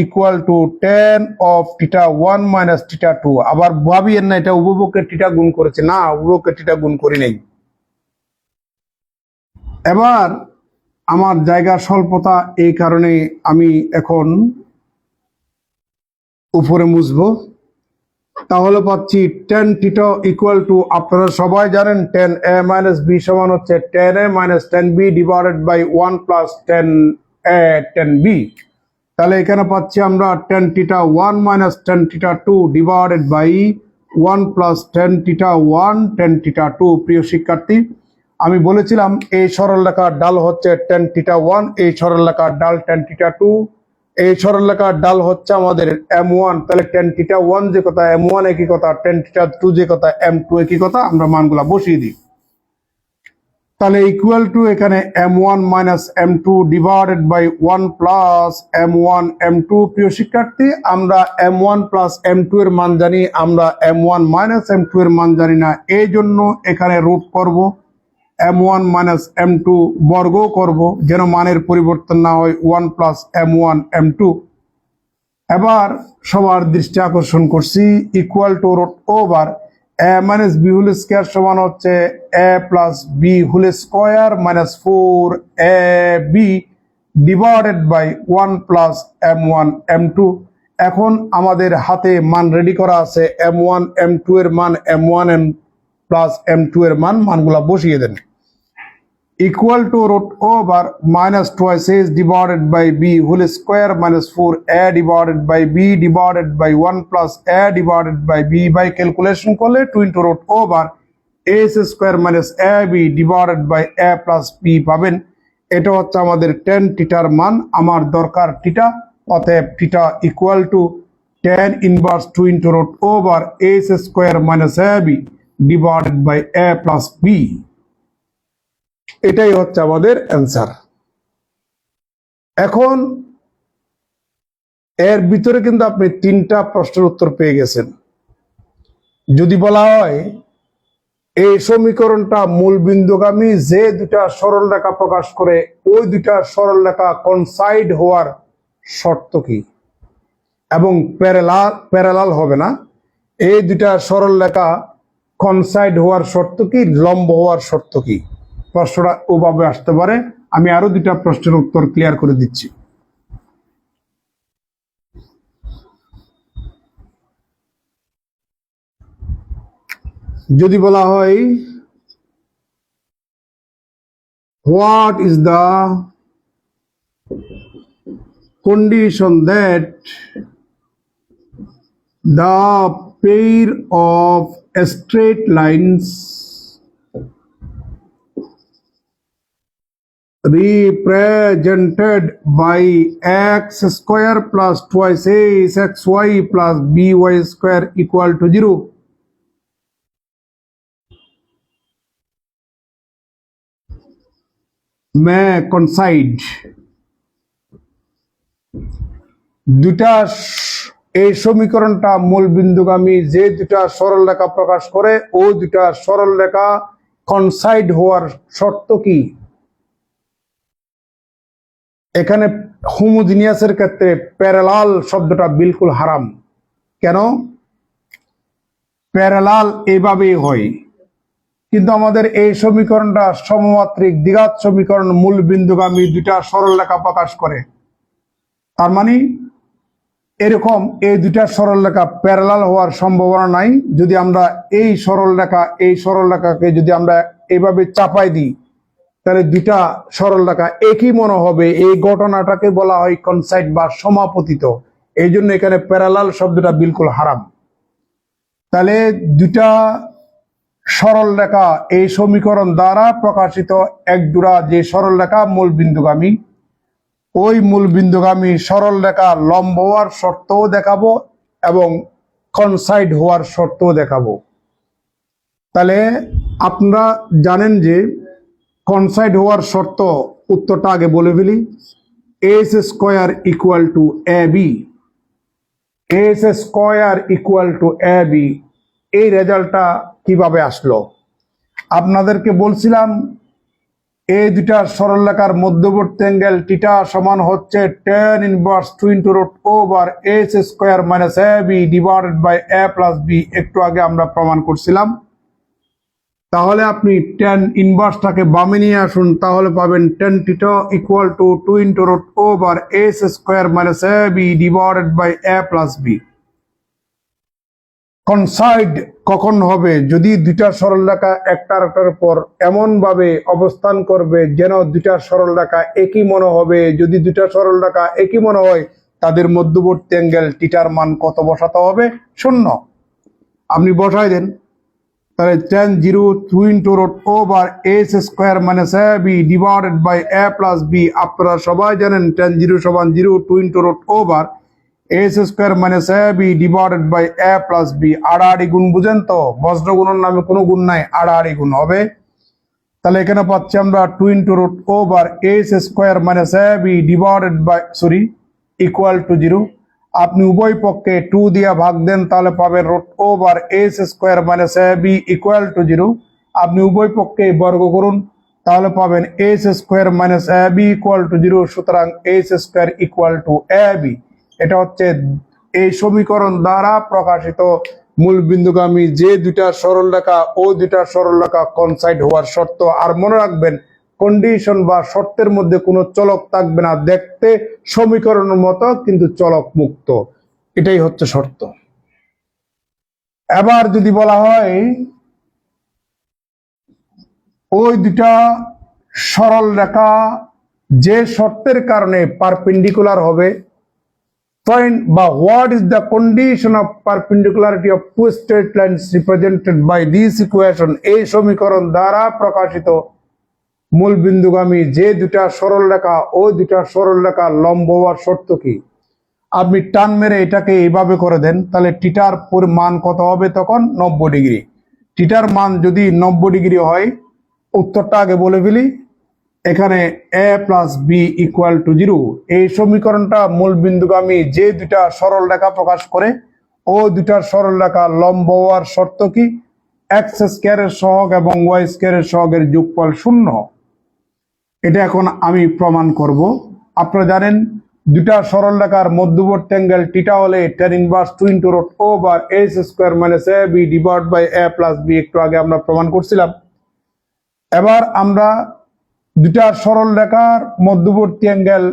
equal to tan of θ1 minus θ2। আবার ভাবিয়েন না এটা উভয় পক্ষে θ গুণ করেছে, না, উভয় পক্ষে θ গুণ করি নাই। এবার আমার জায়গার স্বল্পতা, এই কারণে আমি এখন উপরে মুছবো। তাহলে পাচ্ছি tan θ ইকুয়াল টু, আপনারা সবাই জানেন tan a মাইনাস b সমান হচ্ছে tan a minus tan b divided by 1 plus tan a tan b। তাহলে এখানে পাচ্ছি আমরা tan θ1 minus tan θ2 divided by 1 plus tan θ1 tan θ2। প্রিয় শিক্ষার্থী, আমি বলেছিলাম এই সরল রেখার ডাল হচ্ছে tan θ1, এই সরল রেখার ডাল tan θ2, এই সরল রেখার ডাল হচ্ছে আমাদের m1। তাহলে tan θ1 যে কথা, m1 একই কথা, tan θ2 যে কথা, m2 একই কথা। আমরা মানগুলা বসিয়ে দিই। তাহলে ইকুয়াল টু এখানে m1 minus m2 divided by 1 plus m1 m2। প্রিয় শিক্ষার্থী, আমরা m1 প্লাস m2 এর মান জানি, আমরা m1 মাইনাস m2 এর মান জানি না। এই জন্য এখানে রুট করব, m1 মাইনাস m2 বর্গ করব, যেন মানের পরিবর্তন না হয়, 1 প্লাস m1 m2। এবার সবার দৃষ্টি আকর্ষণ করছি, equal to root over a minus b whole square সমান হচ্ছে a plus b whole square minus 4ab divided by 1 plus m1 m2। এখন আমাদের হাতে মান রেডি করা আছে, m1 m2 এর মান, m1 প্লাস m2 এর মানগুলা বসিয়ে দেন। Equal to root over minus twice h divided by b whole square minus 4a divided by b divided by 1 plus a divided by b। By calculation করলে 2 into root over a square minus ab divided by a plus b পাবেন। এটা হচ্ছে আমাদের tan θর মান। আমার দরকার θ, অতএব θ equal to tan inverse 2 into root over a square minus ab divided by a plus b। এটাই হচ্ছে আমাদের অ্যান্সার। এখন এর ভিতরে কিন্তু আপনি 3টা প্রশ্নের উত্তর পেয়ে গেছেন। যদি বলা হয় এই সমীকরণটা মূল বিন্দুগামী যে দুটা সরল রেখা প্রকাশ করে, ওই দুটা সরল রেখা কনসাইড হওয়ার শর্ত কি, এবং প্যারালাল হবে না, এই দুটা সরল রেখা কনসাইড হওয়ার শর্ত কি, লম্ব হওয়ার শর্ত কি, প্রশ্নটা ওভাবে আসতে পারে। আমি আরো 2টা প্রশ্নের উত্তর ক্লিয়ার করে দিচ্ছি। যদি বলা হয় what is the condition that the pair of straight lines represented by x square plus twice axy plus by square equal to 0 may coincide দুটা এই সমীকরণটা মূল বিন্দুগামী যে দুটা সরল রেখা প্রকাশ করে ও দুটা সরল রেখা কনসাইড হওয়ার শর্ত কি? এখানে হোমোজিনিয়াসের ক্ষেত্রে প্যারালাল শব্দটা বিলকুল হারাম। কেন? প্যারালাল এইভাবেই হয়, কিন্তু আমাদের এই সমীকরণটা সমমাত্রিক দ্বিঘাত সমীকরণ মূল বিন্দুগামী দুটা সরল রেখা প্রকাশ করে। তার মানে এরকম এই দুটা সরল রেখা প্যারালাল হওয়ার সম্ভাবনা নাই। যদি আমরা এই সরল রেখাকে যদি আমরা এইভাবে চাপাই দিই তাহলে দুটা সরল রেখা একই মনে হবে। এই ঘটনাটাকে বলা হয় কনসাইড বা সমাপতিত। এই জন্য এখানে প্যারালাল শব্দটা বিলকুল হারাম। তাহলে দুটা সরল রেখা এই সমীকরণ দ্বারা প্রকাশিত এক জোড়া যে সরল রেখা মূল বিন্দুগামী, ওই মূল বিন্দুগামী সরল রেখা লম্ব হওয়ার শর্তও দেখাবো এবং কনসাইড হওয়ার শর্তও দেখাবো। তাহলে আপনারা জানেন যে কনসাইড হওয়ার শর্ত উত্তরটা আগে বলে ফেলি। S square equal to A b, s square equal to A b, এই রেজাল্টটা কিভাবে আসলো? আপনাদেরকে বলছিলাম এই দুটা সরল রেখার মধ্যবর্তী অ্যাঙ্গেল টিটা সমান হচ্ছে tan inverse 2 into root over S square minus A B divided by A plus B. একটু আগে আমরা প্রমাণ করছিলাম। তাহলে আপনি tan ইনভার্সটাকে বামে নিয়ে আসুন, তাহলে পাবেন tan theta equal to 2 into root over S square minus A B divided by A plus b. Coincide কখন হবে? যদি দুইটা সরল রেখা একটার উপর এমন ভাবে অবস্থান করবে যেন দুইটা সরল রেখা একই মনে হবে। যদি দুইটা সরল রেখা একই মনে হয় তাদের মধ্যবর্তী অ্যাঙ্গেল টিটার মান কত বসাতে হবে? 0। আপনি বসাই দেন, তাহলে tan 0 2 into root over S square minus A B divided by A plus B. আপনারা সবাই জানেন tan 0 সমান 0 2 into root over S square minus A B divided by A plus B. আড়াআড়ি গুণ বুঝেন তো? বজ্র গুণের নামে কোনো গুণ নাই, আড়াআড়ি গুণ হবে। তাহলে এখানে পাচ্ছি আমরা 2 into root over S square minus A B divided by equal to 0। আপনি উভয় পক্ষে 2 দিয়ে ভাগ দেন, তাহলে পাবেন root over S square minus A B equal to 0। আপনি উভয় পক্ষে বর্গ করুন, তাহলে পাবেন S square minus A B equal to 0। সুতরাং S square equal to A B. এটা হচ্ছে এই সমীকরণ দ্বারা প্রকাশিত মূল বিন্দুগামী যে দুইটা সরল রেখা ও দুইটা সরল রেখা কনসাইড হওয়ার শর্ত। আর মনে রাখবেন কন্ডিশন বা শর্তের মধ্যে কোনো চলক থাকবে না, দেখতে সমীকরণের মতো কিন্তু চলক মুক্ত। এটাই হচ্ছে শর্ত। এবার যদি বলা হয় ওই দুটা সরল রেখা যে শর্তের কারণে পারপেন্ডিকুলার হবে, find বা what is the condition of perpendicularity of two straight lines represented by this equation। এই সমীকরণ দ্বারা প্রকাশিত মূল বিন্দুগামী যে দুটা সরল রেখা ও দুটা সরল রেখা লম্ব হওয়ার শর্ত কি? আপনি টান মেরে এটাকে এইভাবে করে দেন, তাহলে টিটার মান কত হবে? তখন 90 ডিগ্রি। টিটার মান যদি 90 ডিগ্রি হয়, উত্তরটা আগে বলে ফেলি। এখানে এ প্লাস বি ইকুয়াল টু 0। এই সমীকরণটা মূল বিন্দুগামী যে দুটা সরল রেখা প্রকাশ করে ও দুটা সরল রেখা লম্ব হওয়ার শর্ত কি? এক্স স্কয়ারের সহগ এবং ওয়াই স্কয়ারের সহগের যোগফল 0। এটা এখন আমি প্রমাণ করব। আপনারা জানেন দুটা সরল রেখার মধ্যবর্তী অ্যাঙ্গেল টিটা হলে tan inverse 2 into root over S square minus A B divide by A plus B. একটু আগে আমরা প্রমাণ করছিলাম। এবার আমরা দুটা সরল রেখার মধ্যবর্তী অ্যাঙ্গেল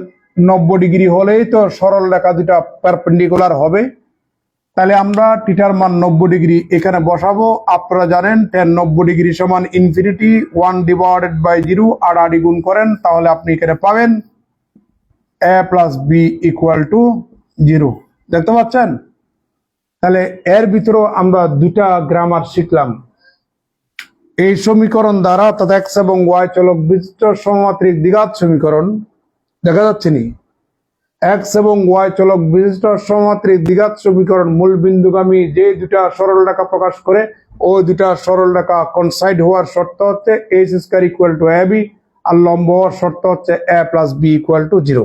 90 ডিগ্রি হলেই তো সরল রেখা দুটা পারপেন্ডিকুলার হবে। তাহলে আমরা টিটার মান 90 ডিগ্রি এখানে বসাবো। আপনারা জানেন tan 90 ডিগ্রি সমান ইনফিনিটি 1/0 আর আড়ি গুণ করেন, তাহলে আপনি এখানে পাবেন a plus B equal to 0। দেখতে পাচ্ছেন? তাহলে এর ভিতরেও আমরা দুটা গ্রামার শিখলাম। এই সমীকরণ দ্বারা অর্থাৎ x এবং y চলক বিশিষ্ট সমমাত্রিক দ্বিঘাত সমীকরণ, দেখা যাচ্ছে নি? x এবং y চলক বিশিষ্ট সমমাত্রিক দ্বিঘাত সমীকরণ মূল বিন্দুগামী যে দুটা সরল রেখা প্রকাশ করে, ওই দুটা সরল রেখা কনসাইড হওয়ার শর্ত হচ্ছে h square equal to ab, আর লম্ব হওয়ার শর্ত হচ্ছে a plus b equal to 0।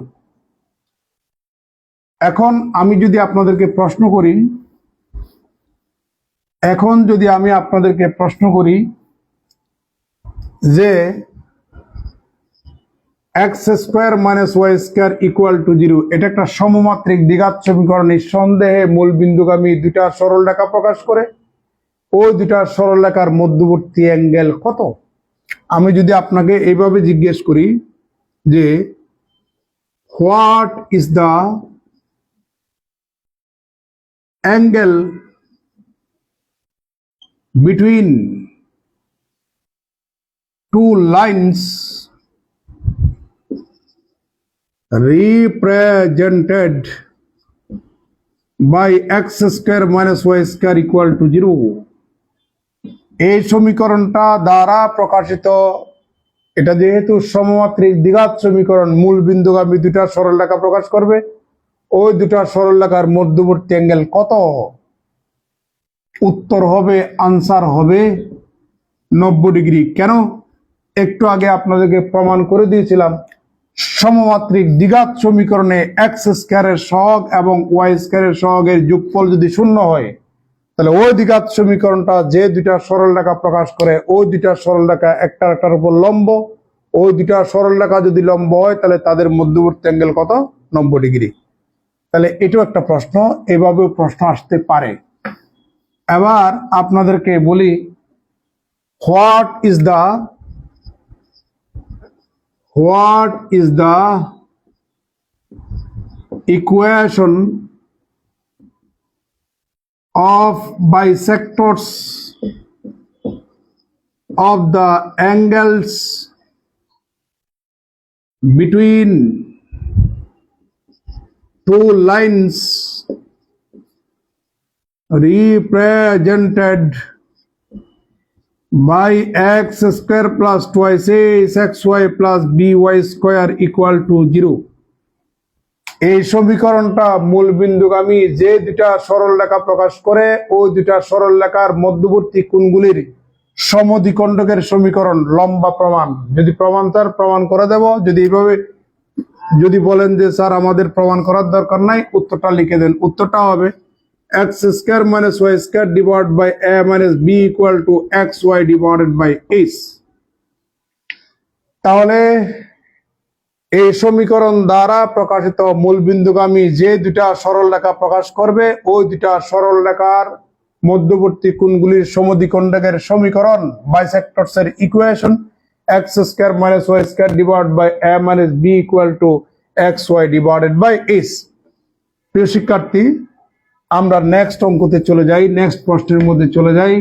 এখন আমি যদি আপনাদেরকে প্রশ্ন করি যে x square minus Y square equal to 0, এটা একটা সমমাত্রিক দ্বিঘাত সমীকরণ। নিঃসন্দেহে মূল বিন্দুগামী দুটা সরল রেখা প্রকাশ করে, ওই দুটা সরল রেখার মধ্যবর্তী অ্যাঙ্গেল কত? আমি যদি আপনাকে এইভাবে জিজ্ঞেস করি যে what is the angle between two lines represented by x square minus y square equal to 0, এই সমীকরণটা দ্বারা প্রকাশিত, এটা যেহেতু সমমাত্রিক দ্বিঘাত সমীকরণ, মূল বিন্দুগামী দুটা সরল রেখা প্রকাশ করবে, ওই দুটা সরল রেখার মধ্যবর্তী অ্যাঙ্গেল কত? উত্তর হবে, আনসার হবে 90 ডিগ্রি। কেন? একটু আগে আপনাদেরকে প্রমাণ করে দিয়েছিলাম, সমমাত্রিক দ্বিঘাত সমীকরণে এক্স স্কয়ারের সহগ এবং ওয়াই স্কয়ারের সহগের যোগফল যদি শূন্য হয়, তাহলে ওই দ্বিঘাত সমীকরণটা যে দুইটা সরল রেখা প্রকাশ করে, ওই দুইটা সরল রেখা একটার উপর লম্ব, ওই দুইটা সরল রেখা যদি লম্ব হয় তাহলে তাদের মধ্যবর্তী অ্যাঙ্গেল কত? 90 ডিগ্রি। তাহলে এটাও একটা প্রশ্ন, এভাবেও প্রশ্ন আসতে পারে। এবার আপনাদেরকে বলি, what is the equation of bisectors of the angles between two lines represented by x square plus twice xy plus by square equal to 0। এই সমীকরণটা মূল বিন্দুগামী যে দুটা সরল রেখা প্রকাশ করে, ওই দুটা সরল রেখার মধ্যবর্তী কোণগুলির সমদ্বিখণ্ডকের সমীকরণ। লম্বা প্রমাণ, যদি প্রমাণ তার প্রমাণ করে দেব। যদি এইভাবে যদি বলেন যে স্যার আমাদের প্রমাণ করার দরকার নাই, উত্তরটা লিখে দেন। উত্তরটা হবে x square minus y square divided by a minus b equal to xy divided by h। তাহলে এই সমীকরণ দ্বারা প্রকাশিত মূল বিন্দুগামী যে দুটা সরল রেখা প্রকাশ করবে, ওই দুটা সরল রেখার মধ্যবর্তী কোণগুলির সমদ্বিখণ্ডকের সমীকরণ, বাইসেক্টরস এর equation, x square minus y square divided by a minus b equal to xy divided by h। প্রিয় শিক্ষার্থী, আমরা নেক্সট অঙ্কতে চলে যাই, নেক্সট প্রশ্নের মধ্যে চলে যাই।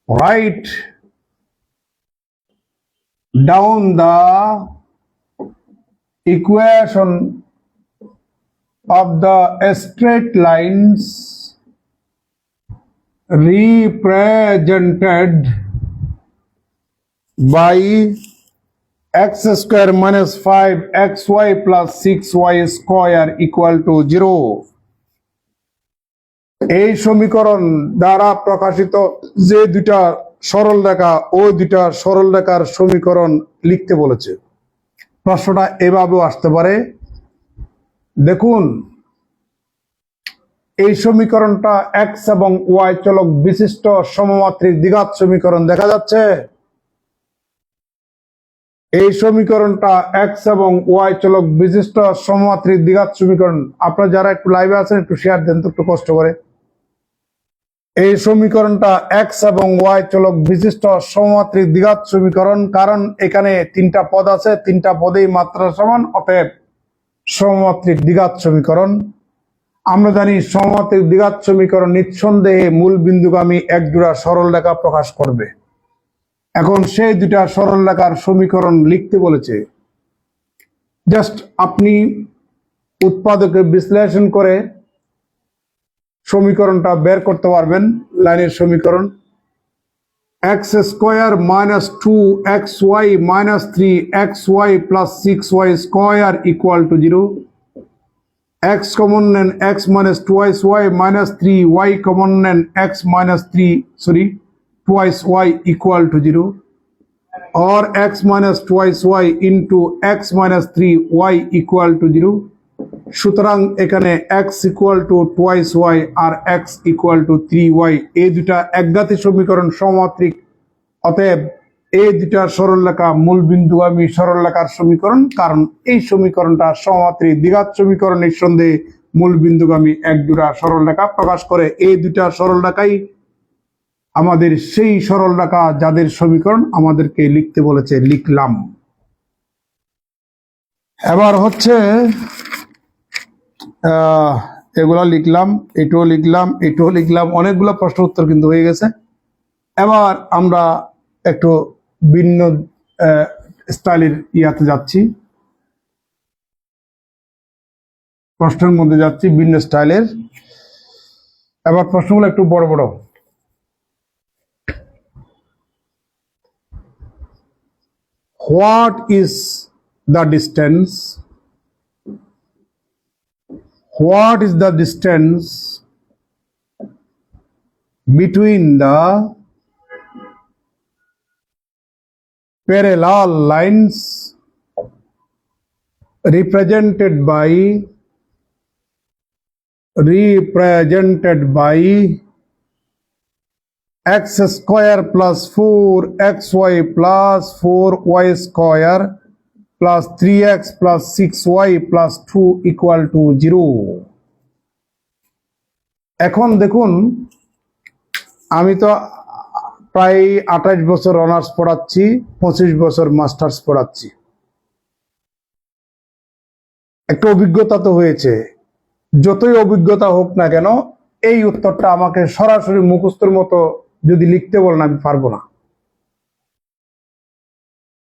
Write down the equation of the straight lines represented by x square minus 5xy plus 6y square equal to 0। এই সমীকরণ দ্বারা প্রকাশিত যে দুটা সরল রেখা, ওই দুটা সরল রেখার সমীকরণ লিখতে বলেছে। প্রশ্নটা এভাবেও আসতে পারে। দেখুন, এই সমীকরণটা x এবং y চলক বিশিষ্ট সমমাত্রিক দ্বিঘাত সমীকরণ, দেখা যাচ্ছে? এই সমীকরণটা x এবং y চলক বিশিষ্ট সমমাত্রিক দ্বিঘাত সমীকরণ। আপনারা যারা একটু লাইভে আছেন একটু শেয়ার দেন তো, একটু কষ্ট করে। এই সমীকরণটা এক্স এবং ওয়াই চলক বিশিষ্ট সমমাত্রিক দ্বিঘাত সমীকরণ, কারণ এখানে তিনটা পদ আছে, তিনটা পদেই মাত্রা সমান, অতএব সমমাত্রিক দ্বিঘাত সমীকরণ। আমরা জানি সমমাত্রিক দ্বিঘাত সমীকরণ নিঃসন্দেহে মূল বিন্দুগামী এক জোড়া সরল রেখা প্রকাশ করবে। এখন সেই দুটা সরল রেখার সমীকরণ লিখতে বলেছে। জাস্ট আপনি উৎপাদকে বিশ্লেষণ করে সমীকরণটা বের করতে পারবেন। লাইনের সমীকরণ x square minus 2xy minus 3xy plus 6y square equal to 0। x common নেন x minus 2y minus 3y common নেন x minus 2y equal to 0, or x minus 2y into x minus 3y equal to 0. সুতরাং এখানে x equal to 2y R x equal to 3y এই দুটা একঘাতী সমীকরণ সমমাত্রিক, অতএব এই দুটা সরলরেখা মূল বিন্দুগামী সরলরেখার সমীকরণ, কারণ এই সমীকরণটা সমমাত্রিক দ্বিঘাত সমীকরণ নিঃসন্দেহে মূল বিন্দুগামী এক জোড়া সরলরেখা প্রকাশ করে। এই দুটা সরলরেখাই আমাদের সেই সরল রেখা যাদের সমীকরণ আমাদেরকে লিখতে বলেছে, লিখলাম। এবার হচ্ছে এগুলা লিখলাম, এটাও লিখলাম, এটাও লিখলাম, অনেকগুলো প্রশ্ন উত্তর কিন্তু হয়ে গেছে। এবার আমরা একটু ভিন্ন স্টাইলের ইয়াতে যাচ্ছি, প্রশ্নের মধ্যে যাচ্ছি ভিন্ন স্টাইলের। এবার প্রশ্নগুলো একটু বড় বড়। What is the distance? What is the distance between the parallel lines represented by x square plus 4xy plus 4y square plus 3x plus 6y plus 2 equal to 0. এখন দেখুন, আমি তো প্রায় 28 বছর অনার্স পড়াচ্ছি, 25 বছর মাস্টার্স পড়াচ্ছি, একটা অভিজ্ঞতা তো হয়েছে। যতই অভিজ্ঞতা হোক না কেন, এই উত্তরটা আমাকে সরাসরি মুখস্থের মতো যদি লিখতে বলেন আমি পারবো না।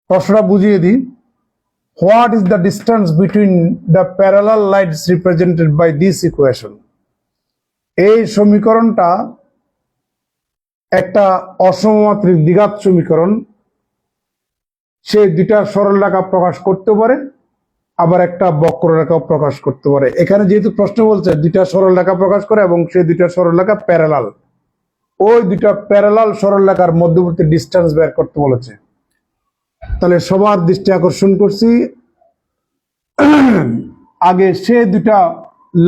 প্রশ্নটা বুঝিয়ে দিই। What is the distance between the parallel lines represented by this equation? এই সমীকরণটা একটা অসমমাত্রিক দ্বিঘাত সমীকরণ। সে দুইটা সরল রেখা প্রকাশ করতে পারে, আবার একটা বক্ররেখা প্রকাশ করতে পারে। এখানে যেহেতু প্রশ্ন বলছে দুইটা সরল রেখা প্রকাশ করে এবং সেই দুইটা সরল রেখা প্যারালাল, ওই দুইটা প্যারালাল সরল রেখার মধ্যবর্তী ডিস্টেন্স বের করতে বলেছে। তাহলে সবার দৃষ্টি আকর্ষণ করছি, আগে সে দুইটা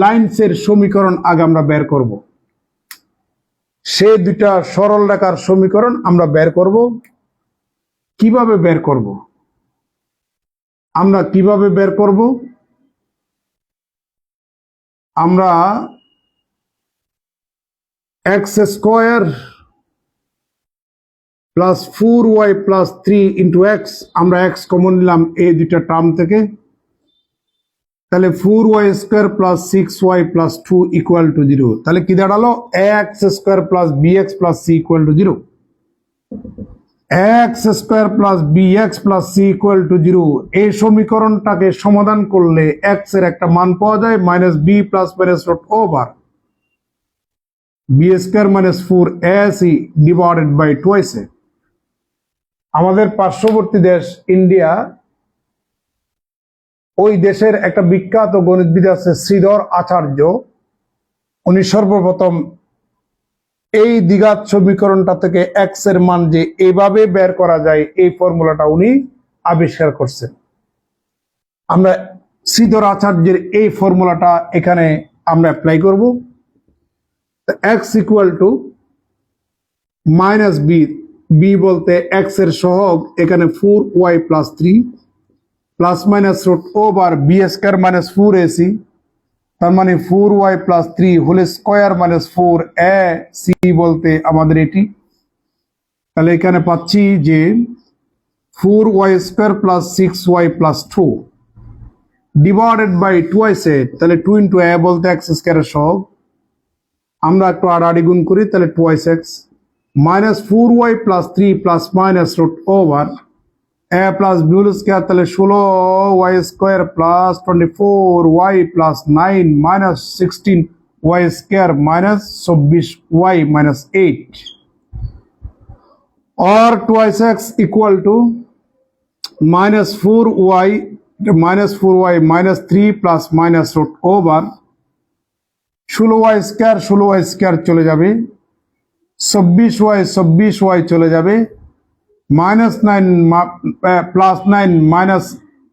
লাইনসের সমীকরণ আগে আমরা বের করব। সে দুইটা সরল রেখার সমীকরণ আমরা বের করব। কিভাবে বের করব? আমরা কিভাবে বের করব? আমরা x square plus 4y plus 3 into x, আমরা x কমন নিলাম এই দুইটা টার্ম থেকে। তাহলে 4y square plus 6y plus 2 equal to 0। তাহলে কি দাঁড়ালো? x square plus bx plus c equal to 0। x square plus bx plus c equal to 0। এই সমীকরণটাকে সমাধান করলে x এর একটা মান পাওয়া যায় minus b plus minus root over b square minus 4ac divided by 2ac। আমাদের পার্শ্ববর্তী দেশ ইন্ডিয়া, ওই দেশের একটা বিখ্যাত গণিতবিদ আছে শ্রীধর আচার্য। উনি সর্বপ্রথম এই দ্বিঘাত সমীকরণটা থেকে এক্স এর মান যে এভাবে বের করা যায় এই ফর্মুলাটা উনি আবিষ্কার করছেন। আমরা শ্রীধর আচার্যের এই ফর্মুলাটা এখানে আমরা অ্যাপ্লাই করব। X equal to minus B, B বলতে এক্স এর সহগ, এখানে 4y plus 3 plus minus root over B square minus 4ac তার মানে 4y+3 whole square minus 4ac বলতে আমাদের এটি। তাহলে এখানে পাচ্ছি যে 4y² + 6y+2 divided by 2y, তাহলে 2 × a বলতে x² এর সহগ, আমরা একটু আড়াআড়ি গুণ করি, তাহলে 2x minus 4y+3 plus minus root over a plus b whole square, তাহলে 16y² plus 24y plus 9 minus 16y² minus 24y minus 8 or 2x equal to minus 4y minus 3 plus minus root over 16y² চলে যাবে, 26y চলে যাবে, minus 9 plus 9 minus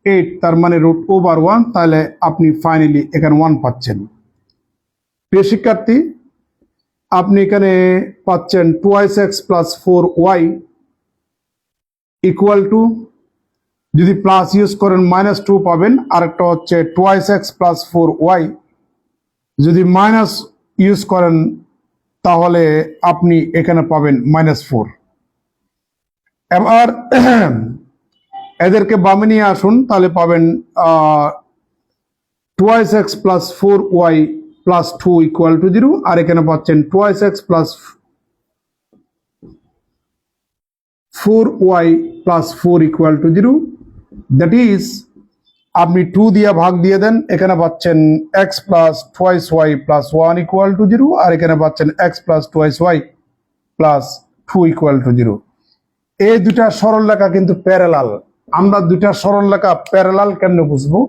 8 তার মানে root over 1। তাহলে আপনি finally এখানে 1 পাচ্ছেন। প্রিয় শিক্ষার্থী, আপনি এখানে পাচ্ছেন 2x plus 4y equal to, যদি প্লাস ইউজ করেন -2 পাবেন, আরেকটা হচ্ছে 2x plus 4y, যদি মাইনাস ইউজ করেন তাহলে আপনি এখানে পাবেন -4। এবার এদেরকে বামে নিয়ে আসুন, তাহলে পাবেন 2x plus 4y plus 2 equal to 0, আর এখানে পাচ্ছেন 2x plus 4y plus 4 equal to 0, that is আপনি 2 দিয়ে ভাগ দিয়ে দেন, এখানে পাচ্ছেন x plus twice y plus 1 equal to 0, আর এখানে পাচ্ছেন x plus twice y plus 2 equal to 0। এই দুটা সরল রেখা কিন্তু প্যারালাল। আমরা দুটা সরল রেখা প্যারালাল কেন বুঝবো?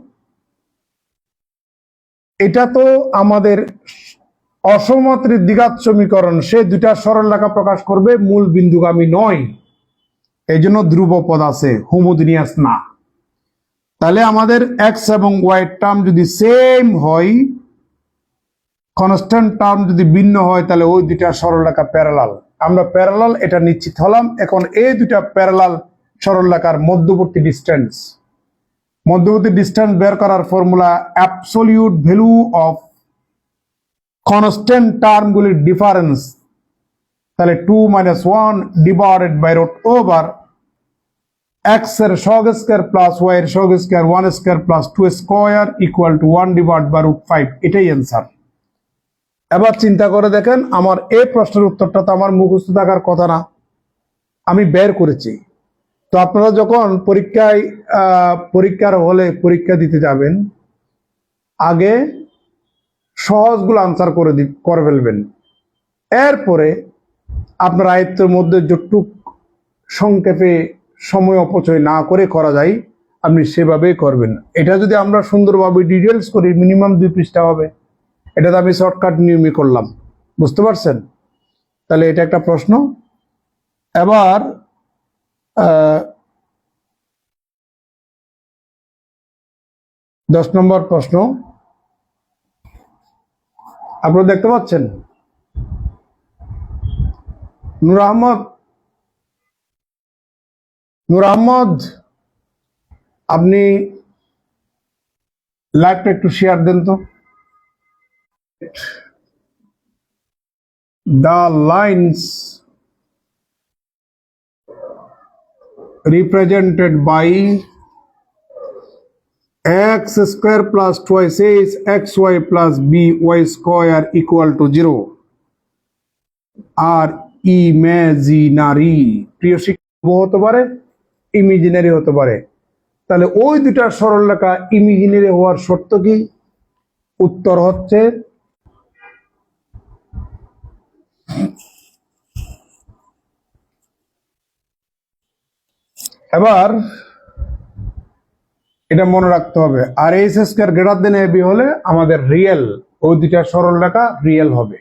এটা তো আমাদের অসমমাত্রিক দ্বিঘাত সমীকরণ, সে দুটা সরল রেখা প্রকাশ করবে, মূল বিন্দুগামী নয়, এই জন্য ধ্রুব পদ আছে, হোমোজিনিয়াস না। তাহলে আমাদের x এবং y টার্ম যদি সেম হয়, কনস্ট্যান্ট টার্ম যদি ভিন্ন হয়, তাহলে ওই দুটা সরলরেখা প্যারালাল। আমরা প্যারালাল এটা নিশ্চিত হলাম। এখন এই দুটা প্যারালাল সরলরেখার মধ্যবর্তী ডিস্টেন্স বের করার formula absolute value of constant টার্মগুলির ডিফারেন্স, তাহলে 2 - 1 divided by root over x এর সহগ স্কয়ার প্লাস y এর সহগ square 1 square plus 2 square equal to 1 divide by root 5। এটাই অ্যান্সার। এবার চিন্তা করে দেখেন, আমার এই প্রশ্নের উত্তরটা তো আমার মুখস্থ থাকার কথা না, আমি বের করেছি। তো আপনারা যখন পরীক্ষার হলে পরীক্ষা দিতে যাবেন, আগে সহজগুলো আনসার করে ফেলবেন, এরপরে আপনার আয়ত্তের মধ্যে যতটুক সংক্ষেপে সময় অপচয় না করে করা যায় আপনি সেভাবেই করবেন। এটা যদি আমরা সুন্দরভাবে ডিটেলস করি, মিনিমাম 2 পৃষ্ঠা হবে। এটা তো আমি শর্টকাট নিয়মই করলাম, বুঝতে পারছেন? তাহলে এটা একটা প্রশ্ন। এবার 10 নম্বর প্রশ্ন আপনারা দেখতে পাচ্ছেন। নূর আহমদ, আপনি লাইভটা একটু শেয়ার দেন তো। The lines represented by x² plus twice xy plus by square equal to 0 আর ইমাজিনারি। প্রিয় শিক্ষক, হতে পারে ইমাজিনারি হতে পারে। তাহলে ওই দুটা সরলরেখা ইমাজিনারি হওয়ার শর্ত কি? উত্তর হচ্ছে এবার এটা মনে রাখতে হবে, আর a² গ্রেটার দেন ab হলে আমাদের রিয়েল, ওই দুটা সরলরেখা রিয়েল হবে।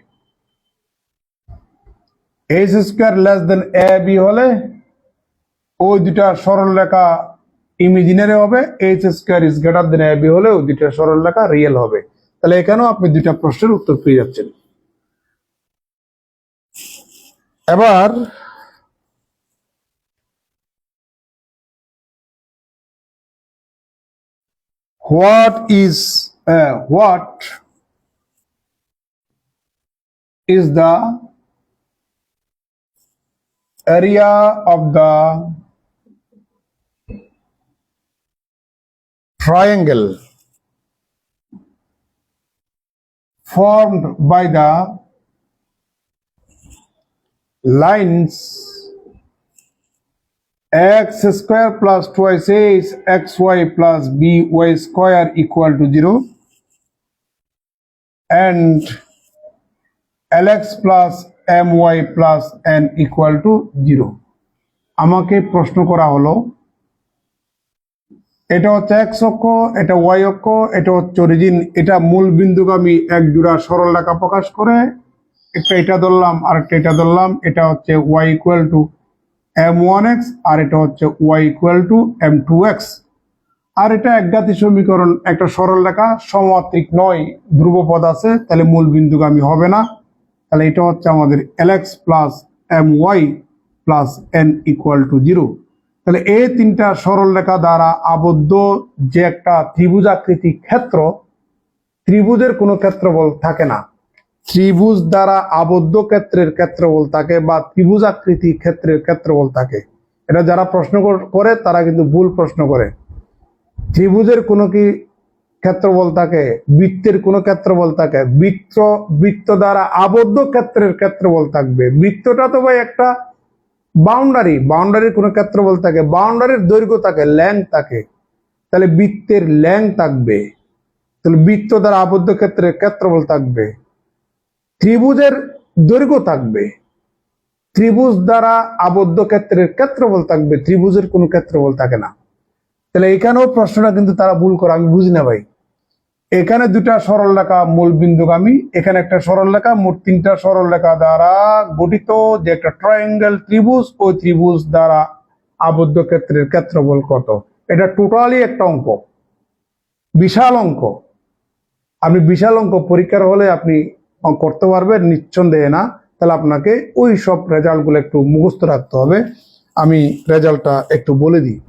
a² লেস দেন ab হলে ওই দুটা সরলরেখা ইমাজিনারি হবে, h² is greater than ab হলে ওই দুটা সরলরেখা রিয়েল হবে। তাহলে এখানেও আপনি দুটা প্রশ্নের উত্তর পেয়ে যাচ্ছেন। এবার what is the area of the triangle formed by the lines x square plus twice a is xy plus by square equal to 0 and lx plus my plus n equal to 0। আমাকে প্রশ্ন করা হলো এটা হচ্ছে x অক্ষ, এটা y অক্ষ, এটা হচ্ছে অরিজিন, এটা মূল বিন্দুগামী এক জোড়া সরল রেখা প্রকাশ করে, একটা এটা ধরলাম আর একটা এটা ধরলাম, এটা হচ্ছে y ইকুয়াল টু m1x আর এটা হচ্ছে y ইকুয়াল টু m2x। আর এটা একঘাতী সমীকরণ, একটা সরল রেখা সমমাত্রিক নয়, ধ্রুবপদ আছে, তাহলে মূল বিন্দুগামী হবে না। তাহলে এটা হচ্ছে আমাদের lx plus my plus n equal to 0। তাহলে এই তিনটা সরল রেখা দ্বারা আবদ্ধ যে একটা ত্রিভুজাকৃতি ক্ষেত্র, ত্রিভুজের কোনো ক্ষেত্রফল থাকে না, ত্রিভুজ দ্বারা আবদ্ধ ক্ষেত্রের ক্ষেত্রফল থাকে বা ত্রিভুজাকৃতি ক্ষেত্রের ক্ষেত্রফল থাকে। এটা যারা প্রশ্ন করে তারা কিন্তু ভুল প্রশ্ন করে। ত্রিভুজের কোনো কি ক্ষেত্রফল থাকে, বৃত্তের কোনো ক্ষেত্রফল থাকে, বৃত্ত দ্বারা আবদ্ধ ক্ষেত্রের ক্ষেত্রফল থাকবে। বৃত্তটা তো ভাই একটা বাউন্ডারির কোনো ক্ষেত্রফল থাকে, বাউন্ডারির দৈর্ঘ্য থাকে, লেন্থ থাকে, তাহলে বৃত্তের লেন্থ থাকবে, তাহলে বৃত্ত দ্বারা আবদ্ধ ক্ষেত্রের ক্ষেত্রফল থাকবে। ত্রিভুজের দৈর্ঘ্য থাকবে, ত্রিভুজ দ্বারা আবদ্ধ ক্ষেত্রের ক্ষেত্রফল থাকবে, ত্রিভুজের কোনো ক্ষেত্রফল থাকে না। তাহলে এখানেও প্রশ্নটা কিন্তু তারা ভুল করে, আমি বুঝি না ভাই। এখানে দুটা সরল রেখা মূল বিন্দুগামী, এখানে একটা সরল রেখা, মোট তিনটা সরল রেখা দ্বারা গঠিত যে একটা ট্রায়াঙ্গেল ত্রিভুজ, ওই ত্রিভুজ দ্বারা আবদ্ধ ক্ষেত্রের ক্ষেত্রফল কত, এটা টোটালি একটা অঙ্ক, বিশাল অঙ্ক। আপনি বিশাল অঙ্ক পরীক্ষার হলে আপনি করতে পারবেন নিঃসন্দেহে না। তাহলে আপনাকে ওই সব রেজাল্টগুলো একটু মুখস্থ রাখতে হবে। আমি রেজাল্টটা একটু বলে দিই।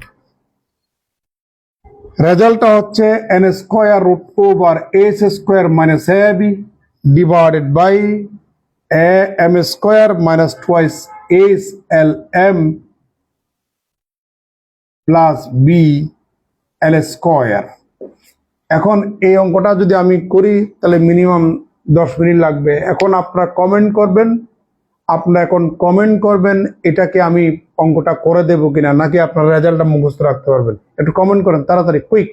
রেজাল্টটা হচ্ছে n square root over S square minus A B divided by A M square minus twice S L M plus B L square. এখন এই অঙ্কটা যদি আমি করি তাহলে মিনিমাম 10 মিনিট লাগবে। এখন আপনারা কমেন্ট করবেন, এটাকে আমি অঙ্কটা করে দেব কিনা, নাকি আপনার রেজাল্টটা মুখস্থ রাখতে পারবেন। একটু কমেন্ট করেন তাড়াতাড়ি, কুইক।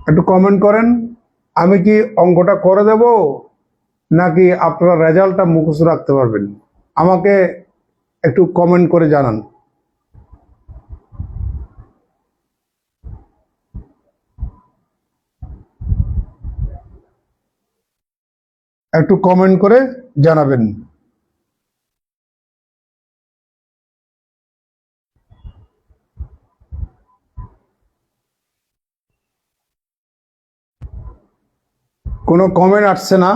একটু কমেন্ট করেন, আমি কি অঙ্কটা করে দেব নাকি আপনারা রেজাল্টটা মুখস্থ রাখতে পারবেন। আমাকে একটু কমেন্ট করে জানান। একটু কমেন্ট করে জানাবেন। কোনো কমেন্ট আসছে না,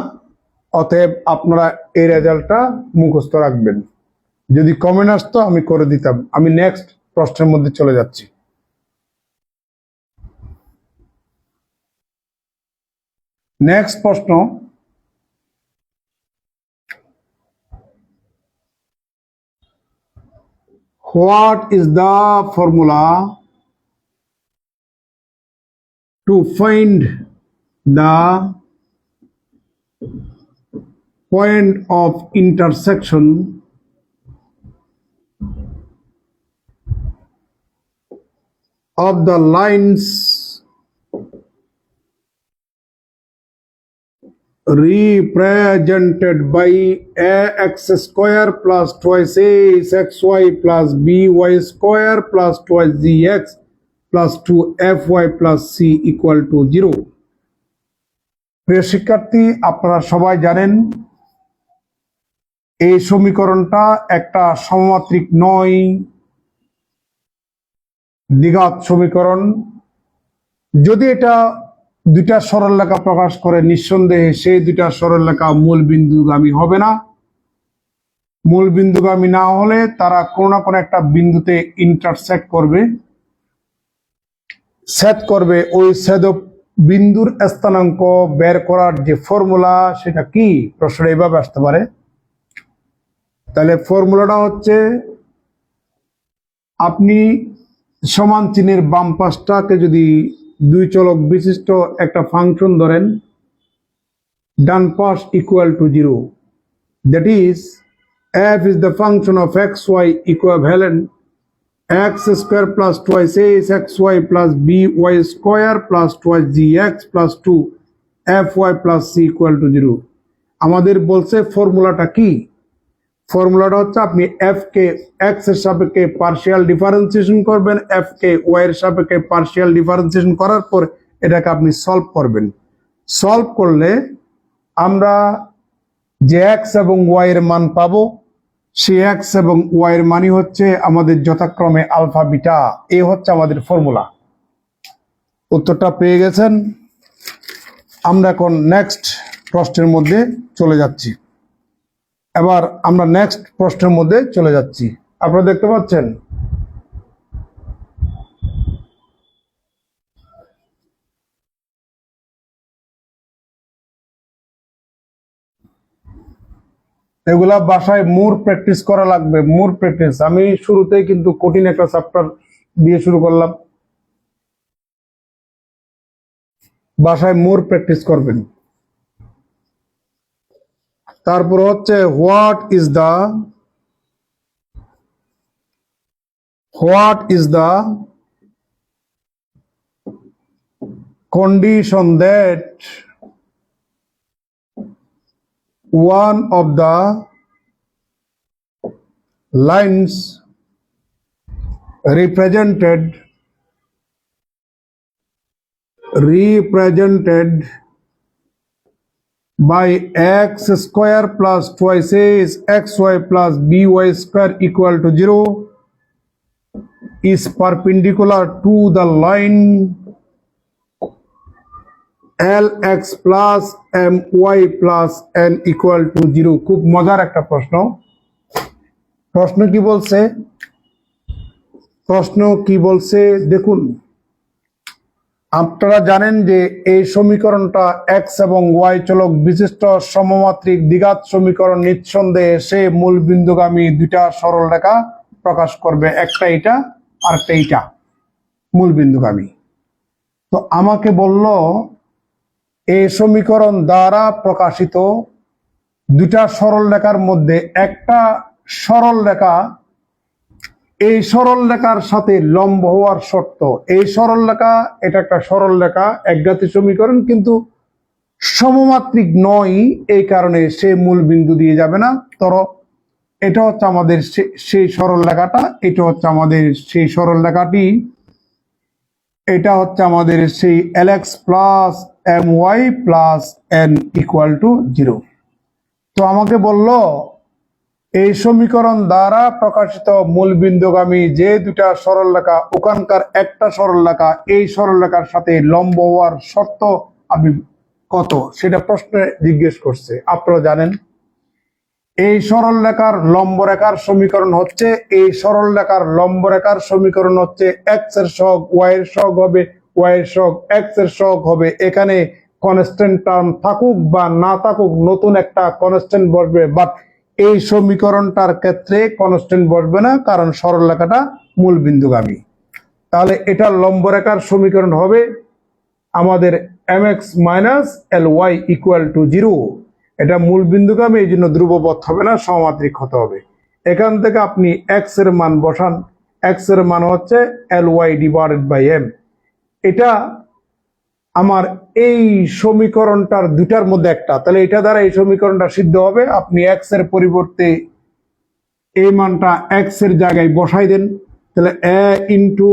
অতএব আপনারা এই রেজাল্টটা মুখস্থ রাখবেন। যদি কমেন্ট আসতো আমি করে দিতাম। আমি নেক্সট প্রশ্নের মধ্যে চলে যাচ্ছি। নেক্সট প্রশ্ন, what is the formula to find the point of intersection of the lines represented by ax square plus twice a is xy plus by square plus twice zx plus 2fy plus c equal to 0। প্রিয় শিক্ষার্থী, আপনারা সবাই জানেন এই সমীকরণটা একটা সমমাত্রিক নয়, দ্বিঘাত সমীকরণ। যদি এটা দুইটা সরলরেখা প্রকাশ করে, নিঃসন্দেহে সেই দুইটা সরলরেখা মূল বিন্দুগামী হবে না। মূল বিন্দুগামী না হলে তারা কোনো না কোনো একটা বিন্দুতে ইন্টারসেক্ট করবে, ছেদ করবে। ওই ছেদ বিন্দুর স্থানাঙ্ক বের করার যে ফর্মুলা সেটা কি? প্রশ্ন এইভাবে আসতে পারে। তাহলে ফর্মুলাটা হচ্ছে, আপনি সমান চিহ্নের বাম পাশটাকে যদি দুই চলক বিশিষ্ট একটা ফাংশন ধরেন, ডান পাশ equal to 0, that is f is the function of xy equivalent x square plus twice axy plus by square plus twice gx plus 2 fy plus c equal to 0। আমাদের বলছে ফর্মুলাটা কি? ফর্মুলাটা হচ্ছে আপনি f কে x এর সাপেক্ষে পার্শিয়াল ডিফারেন্সিয়েশন করবেন, f কে y এর সাপেক্ষে পার্শিয়াল ডিফারেন্সিয়েশন করার পর এটাকে আপনি সলভ করবেন। সলভ করলে আমরা যে x এবং y এর মান পাবো, সেই x এবং y এর মানই হচ্ছে আমাদের যথাক্রমে আলফা বিটা। এই হচ্ছে আমাদের ফর্মুলা। উত্তরটা পেয়ে গেছেন। আমরা এখন নেক্সট প্রশ্নের মধ্যে চলে যাচ্ছি। এবার আমরা নেক্সট প্রশ্নের মধ্যে চলে যাচ্ছি। আপনারা দেখতে পাচ্ছেন এগুলা বাসায় মোর প্র্যাকটিস করা লাগবে, মোর প্র্যাকটিস। আমি শুরুতেই কিন্তু কঠিন একটা চ্যাপ্টার দিয়ে শুরু করলাম, বাসায় মোর প্র্যাকটিস করবেন। তারপর হচ্ছে what is the condition that one of the lines represented by x square plus twice xy plus by square equal to 0 is perpendicular to the line lx plus my plus n equal to 0। খুব মজার একটা প্রশ্ন। প্রশ্ন কি বলছে দেখুন। আপনারা জানেন যে এই সমীকরণটা x এবং y চলক বিশিষ্ট সমমাত্রিক দ্বিঘাত সমীকরণ। নিঃসন্দেহে সে মূল বিন্দুগামী দুইটা সরল রেখা প্রকাশ করবে, একটা এটা আর একটা এইটা মূল বিন্দুগামী। তো আমাকে বলল এই সমীকরণ দ্বারা প্রকাশিত দুটা সরল রেখার মধ্যে একটা সরল রেখা এই সরল রেখার সাথে লম্ব হওয়ার শর্ত। এই সরল রেখা, এটা একটা সরল রেখা, একঘাতী সমীকরণ, কিন্তু সমমাত্রিক নয়, এই কারণে সে মূল বিন্দু দিয়ে যাবে না। ধরো এটা হচ্ছে আমাদের সেই সরল রেখাটা, এটা হচ্ছে আমাদের সেই সরল রেখাটি, এটা হচ্ছে আমাদের সেই lx plus my plus n equal to 0। তো আমাকে বলল এই সমীকরণ দ্বারা প্রকাশিত মূল বিন্দুগামী যে দুটা সরল রেখা, ওখানকার একটা সরল রেখা এই সরল রেখার সাথে লম্ব হওয়ার শর্ত আপনি কত, সেটা প্রশ্নে জিজ্ঞেস করছে। আপনারা জানেন এই সরল রেখার লম্ব রেখার সমীকরণ হচ্ছে, এই সরল রেখার লম্ব রেখার সমীকরণ হচ্ছে x এর সহগ y এর সহগ হবে, y এর সহগ x এর সহগ হবে। এখানে কনস্ট্যান্ট টার্ম থাকুক বা না থাকুক, নতুন একটা কনস্ট্যান্ট বসবে, বাট এই সমীকরণটার ক্ষেত্রে কনস্ট্যান্ট বসবে না, কারণ সরল রেখাটা মূল বিন্দুগামী। তাহলে এটা লম্ব রেখার সমীকরণ হবে আমাদের mx minus ly equal to 0। এটা মূল বিন্দুগামী, এই জন্য ধ্রুবপথ হবে না, সমমাত্রিক হতে হবে। এখান থেকে আপনি x এর মান বসান, x এর মান হচ্ছে ly ডিভাইডেড বাই m। এটা আমার এই সমীকরণটার দুটার মধ্যে একটা, তাহলে এটা দ্বারা এই সমীকরণটা সিদ্ধ হবে। আপনি x এর পরিবর্তে এই মানটা x এর জায়গায় বসাই দেন, তাহলে a into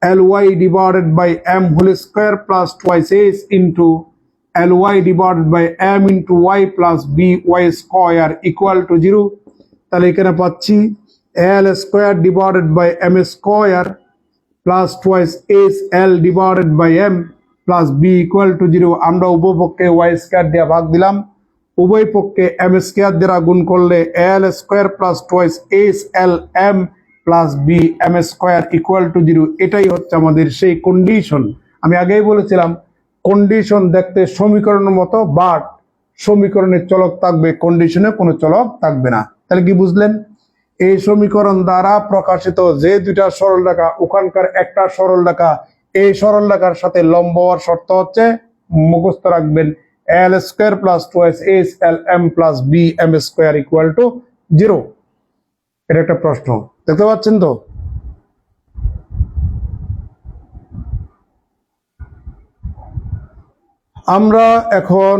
ly divided by m whole square plus twice h into ly divided by m into y plus by square equal to 0। তাহলে এখানে পাচ্ছি l square divided by m square plus twice h l divided by m plus b equal to 0। আমরা উপপক্ষে y square দিয়ে ভাগ দিলাম, উভয় পক্ষে M square দ্বারা গুণ করলে l square plus twice h l M plus b m square equal to 0। এটাই হচ্ছে আমাদের সেই কন্ডিশন। আমি আগেই বলেছিলাম কন্ডিশন দেখতে সমীকরণের মতো, বাট সমীকরণের চলক থাকবে, কন্ডিশনে কোনো চলক থাকবে না। তাহলে কি বুঝলেন? এই সমীকরণ দ্বারা প্রকাশিত যে দুইটা সরলরেখা, ওখানকার একটা সরলরেখা এই সরলরেখার সাথে লম্ব হওয়ার শর্ত হচ্ছে, মুখস্থ রাখবেন, l square plus twice h l M plus b m square equal to 0। এটা একটা প্রশ্ন, দেখতে পাচ্ছেন তো? আমরা এখন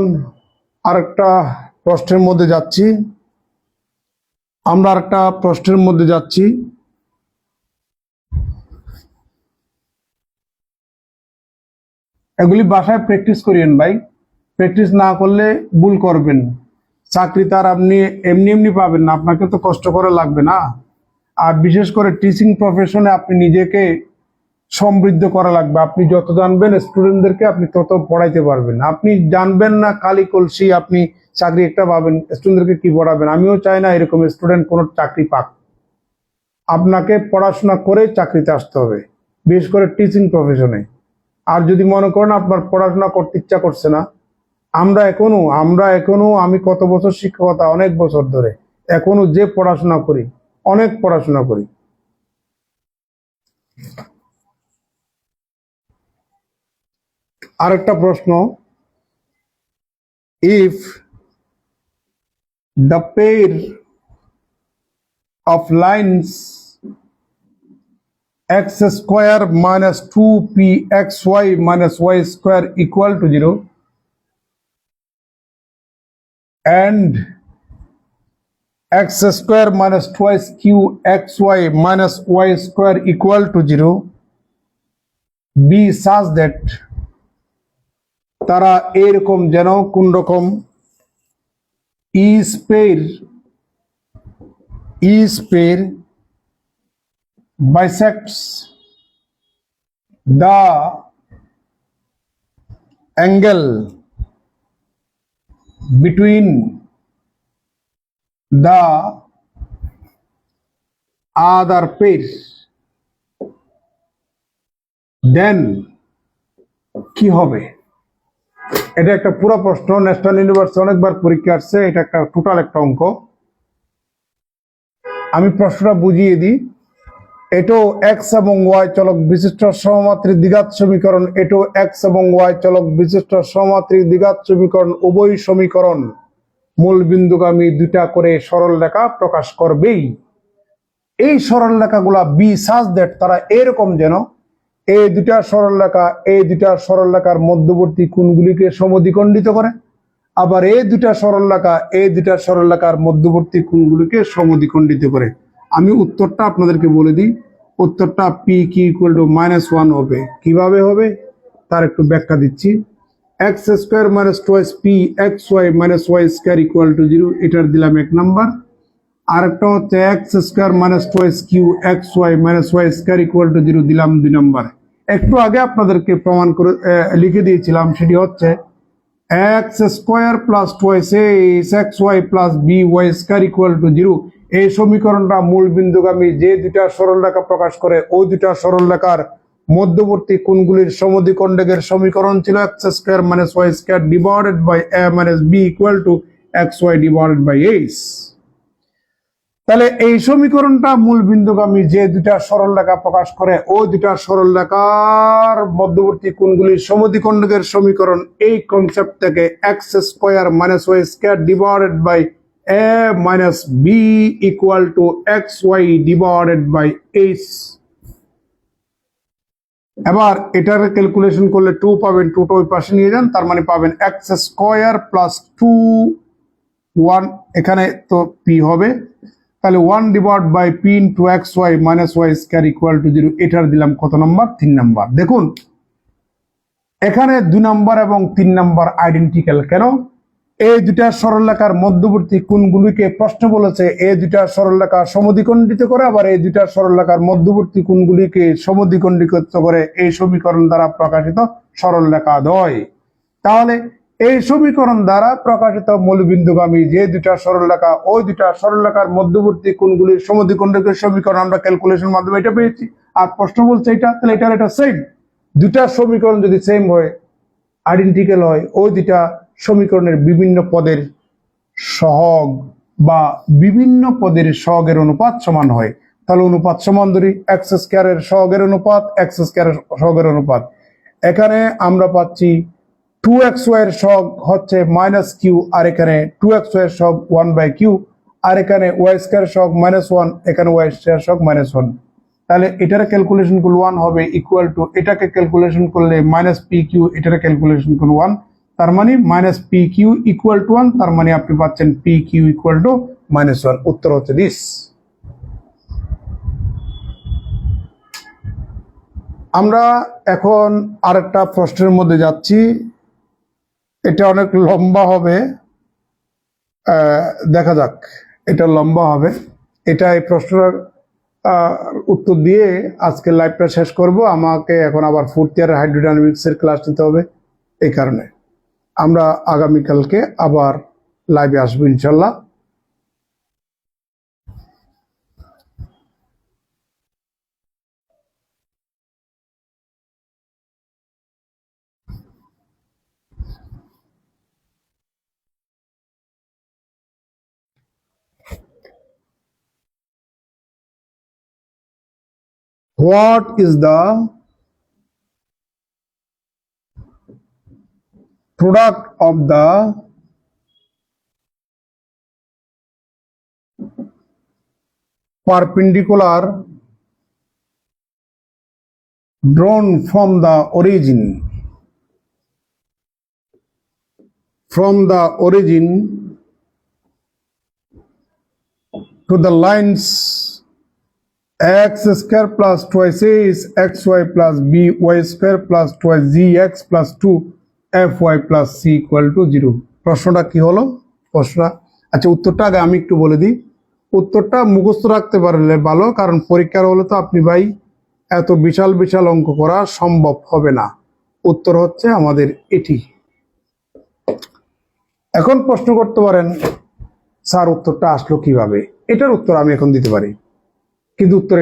আরেকটা প্রশ্নের মধ্যে যাচ্ছি। এগুলি বাসায় প্র্যাকটিস করিয়েন ভাই, প্র্যাকটিস না করলে ভুল করবেন। চাকরি তার আপনি এমনি এমনি পাবেন না, আপনাকে তো কষ্ট করে লাগবে না। আর বিশেষ করে টিচিং প্রফেশনে আপনি নিজেকে সমৃদ্ধ করা লাগবে। আপনি যত জানবেন স্টুডেন্টদেরকে আপনি তত পড়াইতে পারবেন। আপনি জানবেন না কালি কলসি, আপনি চাকরি একটা পাবেন, স্টুডেন্টদেরকে কি পড়াবেন? আমিও চাই না এরকম স্টুডেন্ট কোনো চাকরি পাক। আপনাকে পড়াশোনা করে চাকরিতে আসতে হবে, বিশেষ করে টিচিং প্রফেশনে। আর যদি মনে করেন আপনার পড়াশোনা করতে ইচ্ছা করছে না, আমরা এখনো আমি কত বছর শিক্ষকতা, অনেক বছর ধরে এখনো যে পড়াশোনা করি, অনেক পড়াশোনা করি। আরেকটা প্রশ্ন, if the pair of lines x square minus 2pxy minus y square equal to 0 and x square minus twice qxy minus y square equal to 0 be such that তারা এরকম যেন কোন রকম is pair bisects the angle between the other pairs, then কি হবে? এটা একটা পুরো প্রশ্ন, ন্যাশনাল ইউনিভার্সিটি অনেকবার পরীক্ষা আসছে, এটা একটা টোটাল একটা অঙ্ক। আমি প্রশ্নটা বুঝিয়ে দিই। এটো এক্স এবং ওয়াই চলক বিশিষ্ট সমমাত্রিক দ্বিঘাত সমীকরণ, এটো এক্স এবং ওয়াই চলক বিশিষ্ট সমমাত্রিক দ্বিঘাত সমীকরণ, উভয় সমীকরণ মূল বিন্দুগামী দুইটা করে সরল রেখা প্রকাশ করবেই। এই সরল রেখাগুলা বি সাজ দ্যাট, তারা এরকম যেন এই দুটা সরল রেখার মধ্যবর্তী কোণগুলিকে সমদ্বিখণ্ডিত করে, আবার এই দুটা সরল রেখার মধ্যবর্তী কোণগুলিকে সমদ্বিখণ্ডিত করে। আমি উত্তরটা আপনাদেরকে বলে দিই, উত্তরটা পি কি ইকুয়াল টু -1 হবে। কিভাবে হবে তার একটু ব্যাখ্যা দিচ্ছি। X square minus twice P X Y minus Y square equal to 0, এটার দিলাম 1 নাম্বার। আর একটা হচ্ছে X square minus twice Q X Y minus Y square equal to 0, দিলাম 2 নাম্বার। একটু আগে আপনাদেরকে প্রমাণ করে লিখে দিয়েছিলাম, সেটি হচ্ছে X square plus twice X Y plus B Y square equal to 0। এই সমীকরণটা মূল বিন্দুগামী যে দুইটা সরল রেখা প্রকাশ করে, ওই দুইটা সরল রেখার মধ্যবর্তী কোণগুলির সমদ্বিখণ্ডকের সমীকরণ ছিল X square minus Y square divided by A minus B equal to X Y divided by H. তাহলে এই সমীকরণটা মূল বিন্দুগামী যে দুইটা সরল রেখা প্রকাশ করে, ওই দুইটা সরল রেখার মধ্যবর্তী কোণগুলির সমদ্বিখণ্ডকের সমীকরণ। এই কনসেপ্ট থেকে X square minus Y square divided by A minus B equal to X Y divided by H. এবার এটার ক্যালকুলেশন করলে 2 পাবেন, 2টা ওই পাশে নিয়ে যান, তার মানে পাবেন এক্স স্কোয়ার প্লাস 1 এখানে তো পি হবে, তাহলে 1 divide by P into X Y minus Y square equal to 0। এটার দিলাম কত নাম্বার? 3 নাম্বার। দেখুন এখানে 2 নাম্বার এবং 3 নাম্বার আইডেন্টিক্যাল। কেন? এই দুটা সরলরেখার মধ্যবর্তী কোণগুলিকে প্রশ্ন বলেছে এই দুটা সরলরেখা সমদ্বিখণ্ডিত করে, আবার এই দুটা সরলরেখার মধ্যবর্তী কোণগুলিকে সমদ্বিখণ্ডিত করে এই সমীকরণ দ্বারা প্রকাশিত সরলরেখা দ্বয়। তাহলে এই সমীকরণ দ্বারা প্রকাশিত মূলবিন্দুগামী যে দুটা সরলরেখা, ওই দুটা সরলরেখার মধ্যবর্তী কোণগুলির সমদ্বিখণ্ডকের সমীকরণ আমরা ক্যালকুলেশনের মাধ্যমে এটা পেয়েছি। আর প্রশ্ন বলছে এটা, তাহলে এটা সেম। দুটা সমীকরণ যদি সেম হয়, আইডেন্টিক্যাল হয়, ওই দুটা সমীকরণের বিভিন্ন পদের সহগ বা বিভিন্ন পদের সহগের অনুপাত সমান হয়। তাহলে অনুপাত সমান ধরি এক্স স্কয়ারের সহগের অনুপাত, এক্স স্কয়ারের সহগের অনুপাত। এখানে আমরা পাচ্ছি 2xy এর সহগ হচ্ছে -q, আর এখানে 2xy এর সহগ 1/q, আর এখানে y স্কয়ার সহগ -1, এখানে y স্কয়ার সহগ -1। তাহলে এটার ক্যালকুলেশন করলে 1 হবে ইকুয়াল টু, এটাকে ক্যালকুলেশন করলে -pq, এটার ক্যালকুলেশন করলে 1, তার মানে -pq ইকুয়াল টু 1, তার মানে আপনি পাচ্ছেন pq ইকুয়াল টু -1। উত্তর হচ্ছে দিস। আমরা এখন আরেকটা প্রশ্নের মধ্যে যাচ্ছি, এটা অনেক লম্বা হবে, দেখা যাক, এটা লম্বা হবে। এটা এই প্রশ্নের উত্তর দিয়ে আজকে লাইভটা শেষ করব। আমাকে এখন আবার 4th ইয়ারের হাইড্রোডাইনামিক্সের ক্লাস নিতে হবে, এই কারণে আমরা আগামীকালকে আবার লাইভে আসবো ইনশাল্লাহ। What is the product of the perpendicular drawn from the origin to the lines x square plus twice a is xy plus by square plus twice zx plus 2 fy plus c equal to 0। প্রশ্নটা কি হলো? প্রশ্নটা, আচ্ছা উত্তরটা আগে আমি একটু বলে দিই। উত্তরটা মুখস্থ রাখতে পারলে ভালো, কারণ পরীক্ষার হলে তো আপনি ভাই এত বিশাল বিশাল অঙ্ক করা সম্ভব হবে না। উত্তর হচ্ছে আমাদের এটি। এখন প্রশ্ন করতে পারেন, স্যার উত্তরটা আসলো কিভাবে? এটার উত্তর আমি এখন দিতে পারি, কিন্তু উত্তর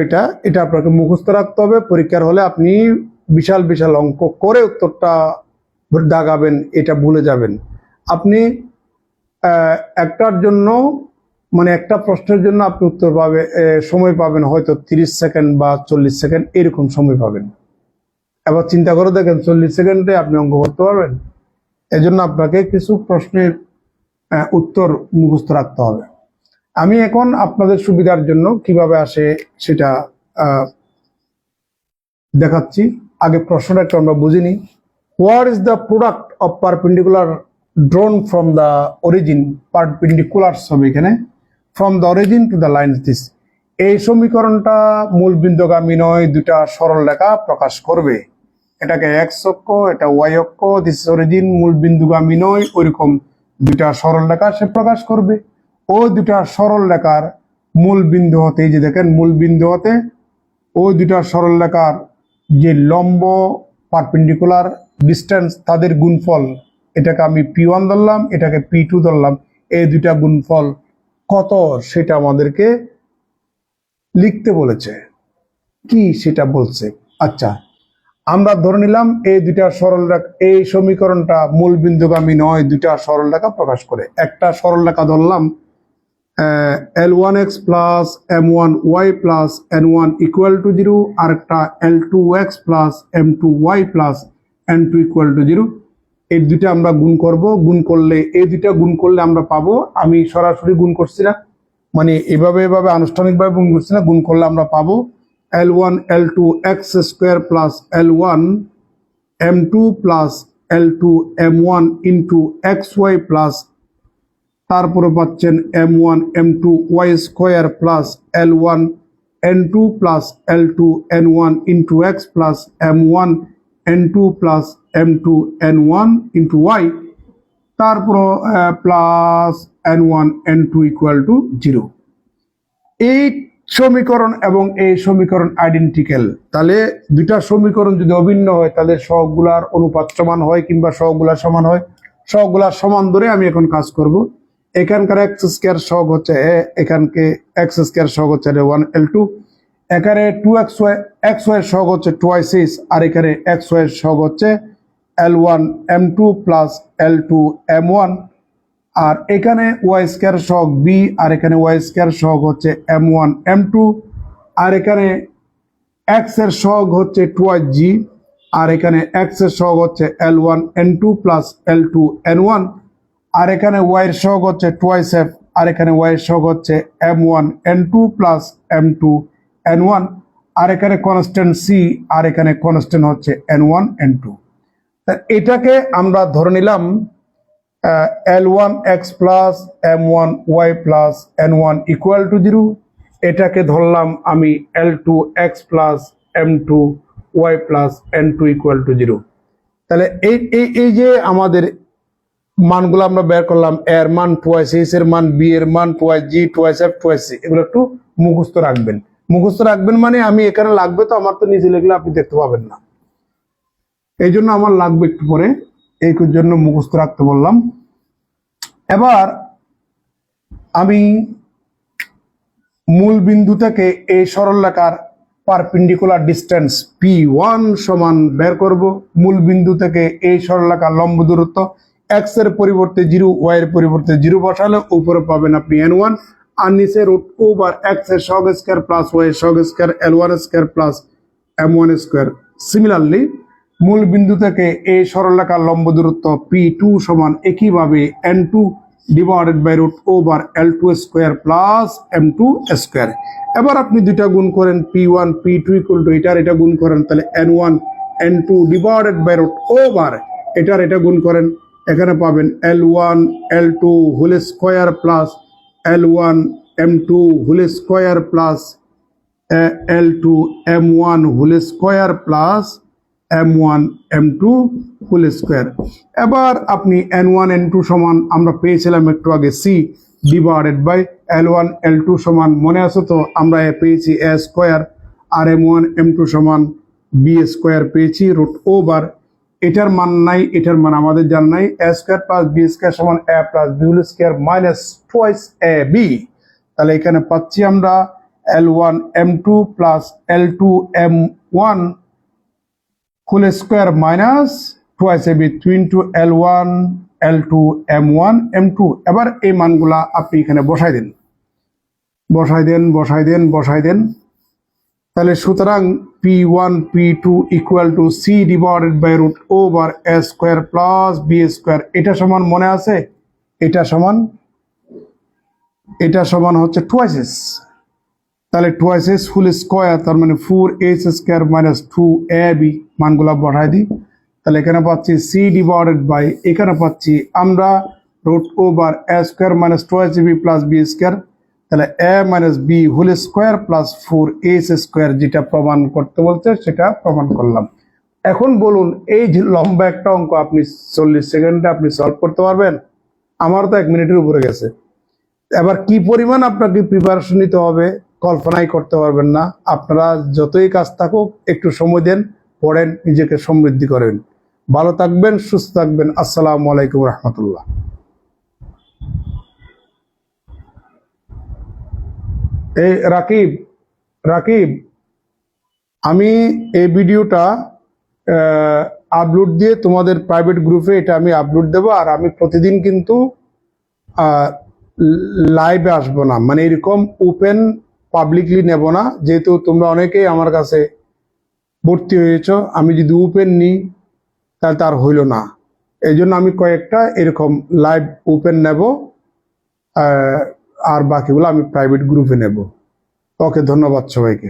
এটা আপনাকে মুখস্থ রাখতে হবে। পরীক্ষার হলে আপনি বিশাল বিশাল অঙ্ক করে উত্তরটা দাগাবেন, এটা ভুলে যাবেন। আপনি একটার জন্য, মানে একটা প্রশ্নের জন্য আপনি উত্তর সময় পাবেন হয়তো 30 সেকেন্ড বা 40 সেকেন্ড, এরকম সময় পাবেন। এবার চিন্তা করে দেখেন 40 সেকেন্ডে আপনি অঙ্ক করতে পারবেন? এজন্য আপনাকে কিছু প্রশ্নের উত্তর মুখস্থ রাখতে হবে। আমি এখন আপনাদের সুবিধার জন্য কিভাবে আসে সেটা দেখাচ্ছি। আগে প্রশ্নটা একটু আমরা বুঝে নিই। What is the product of perpendicular drone from the origin, perpendicular হবে এখানে, from the origin to the line this. এই সমীকরণটা মূল বিন্দুগামী নয়, দুটা সরল রেখা প্রকাশ করবে। এটাকে এক্স অক্ষ, এটা ওয়াই অক্ষ, দিস অরিজিন, মূল বিন্দুগামী নয়, ওইরকম দুটা সরল রেখা সে প্রকাশ করবে। ওই দুটা সরল রেখার মূল বিন্দু হতে, এই যে দেখেন মূল বিন্দু হতে ওই দুটা সরল রেখার যে লম্ব পারপেন্ডিকুলার ডিস্টেন্স, তাদের গুণফল, এটাকে আমি P1 ধরলাম, এটাকে P2 ধরলাম, এই দুটা গুণফল কত সেটা আমাদেরকে লিখতে বলেছে। কি সেটা বলছে? আচ্ছা, আমরা ধরে নিলাম এই দুটা সরল রেখা, এই সমীকরণটা মূল বিন্দুগামী নয়, দুটা সরল রেখা প্রকাশ করে। একটা সরল রেখা ধরলাম L1x plus M1y plus N1 equal to 0, আর একটা L2x plus M2y plus N2 equal to 0। এই দুইটা আমরা গুণ করব, গুণ করলে এই দুইটা গুণ করলে আমরা পাবো, আমি সরাসরি গুণ করছি না, মানে এভাবে আনুষ্ঠানিকভাবে গুণ করছি না, গুণ করলে আমরা পাবো L1 L2 x square plus L1 M2 plus L2 M1 into xy plus, তারপরে পাচ্ছেন M1 M2 y square plus L1 N2 plus L2 N1 into x plus M1 N2 plus M2 N1 into y, তারপর plus N1 N2 equal to 0। এই সমীকরণ এবং এই সমীকরণ identical. তাহলে দুইটা সমীকরণ যদি অভিন্ন হয়, তাদের সহগগুলার অনুপাত সমান হয় কিংবা সহগগুলা সমান হয়। সহগগুলা সমান ধরে আমি এখন কাজ করব। এখানকার এক্স স্কোয়ার সহগ হচ্ছে এখানকে এক্স স্কোয়ার সহগ হচ্ছে L1 L2, এখানে 2xy xy এর সহগ হচ্ছে 2y6, আর এখানে xy এর সহগ হচ্ছে L1 M2 plus L2 M1, আর এখানে ওয়াই স্কোয়ার সহগ b, আর এখানে ওয়াই স্কোয়ার সহগ হচ্ছে M1 M2, আর এখানে x এর সহগ হচ্ছে 2g, আর এখানে x এর সহগ হচ্ছে L1 N2 plus L2 N1, আর এখানে y এর সহগ হচ্ছে 2f, আর এখানে y এর সহগ হচ্ছে M1 N2 plus M2 N1, আর এখানে কনস্ট্যান্ট c, আর এখানে কনস্ট্যান্ট হচ্ছে N1 N2। তা এটাকে আমরা ধরে নিলাম L1x plus M1y plus N1 equal to 0। এটাকে ধরলাম আমি L2x plus M2y plus N2 equal to 0। তাহলে এই যে আমাদের মানগুলো আমরা বের করলাম, এর মান 2c, এর মান b, এর মান 2g, 2f, 2c, এগুলো একটু মুখস্থ রাখবেন। মুখস্থ রাখবেন মানে আমি এখানে লাগবে তো, আমার তো নিচে লিখলে আপনি দেখতে পাবেন না, এই জন্য আমার লাগবে একটু পরে, এই জন্য মুখস্থ রাখতে বললাম। এবার আমি মূল বিন্দু থেকে এই সরলরেখার পারপেন্ডিকুলার ডিস্টেন্স P1 সমান বের করব। মূল বিন্দু থেকে এই সরলরেখার লম্ব দূরত্ব x এর পরিবর্তে 0, y এর পরিবর্তে 0 বসালে উপরে পাবেন আপনি N1, আর নিচে রুট ওভার x এর সহগ স্কয়ার প্লাস y এর সহগ square L1 square plus M1 square. Similarly মূল বিন্দু থেকে এই সরলরেখার লম্ব দূরত্ব P2 সমান একইভাবে N2 divided by root over L2 square plus M2 square. এবার আপনি দুইটা গুণ করেন, P1 P2 ইকুয়াল টু এটা গুণ করেন, তাহলে N1 N2 divided by root over এটা গুণ করেন, এখানে পাবেন L1 L2 whole square plus L1 M2 whole square plus L2 M1 whole square plus M1 M2 whole square. এবার আপনি N1 N2 সমান আমরা পেয়েছিলাম একটু আগে C divided by L1 L2 সমান, মনে আছে তো, আমরা পেয়েছি A square, R M1 M2 সমান B স্কয়ার পেয়েছি রুট ওভার, এটার মান নাই, এটার মান আমাদের জানা নাই, A square plus B square সমান A plus B whole square minus twice AB। তাহলে এখানে পাচ্ছি আমরা L1 M2 plus L2 M1 whole square minus twice AB into L1 L2 M1 M2। এবার এই মানগুলা আপনি এখানে বসাই দেন। তাহলে সুতরাং P1 P2 equal to C divided by root over A square plus B square. এটা সমান মনে আছে, এটা সমান হচ্ছে টুয়াইস, তাহলে টুয়াইস ফুল স্কয়ার, তার মানে 4h স্কয়ার মাইনাস 2ab। মানগুলা বসাই দিই, তাহলে এখানে পাচ্ছি C ডিভাইডেড বাই, এখানে পাচ্ছি আমরা root over A square minus 2ab plus B square, তাহলে A minus B whole square plus 4h square, যেটা প্রমাণ করতে বলছে সেটা প্রমাণ করলাম। এখন বলুন, এই যে লম্বা একটা অঙ্ক আপনি 40 সেকেন্ডে আপনি সলভ করতে পারবেন? আমার তো 1 মিনিটের উপরে গেছে। এবার কি পরিমাণ আপনাকে প্রিপারেশন নিতে হবে কল্পনাই করতে পারবেন না। আপনারা যতই কাজ থাকুক একটু সময় দেন, পড়েন, নিজেকে সমৃদ্ধি করেন। ভালো থাকবেন, সুস্থ থাকবেন। আসসালামু আলাইকুম রহমতুল্লাহ। এই রাকিব, আমি এই ভিডিওটা আপলোড দিয়ে তোমাদের প্রাইভেট গ্রুপে এটা আমি আপলোড দেবো। আর আমি প্রতিদিন কিন্তু লাইভে আসবো না, মানে এরকম ওপেন পাবলিকলি নেব না, যেহেতু তোমরা অনেকেই আমার কাছে ভর্তি হয়েছ। আমি যদি ওপেন নিই তাহলে তার হইল না, এই জন্য আমি কয়েকটা এরকম লাইভ ওপেন নেব, আর বাকিগুলো আমি প্রাইভেট গ্রুপে নেব। ওকে, ধন্যবাদ সবাইকে।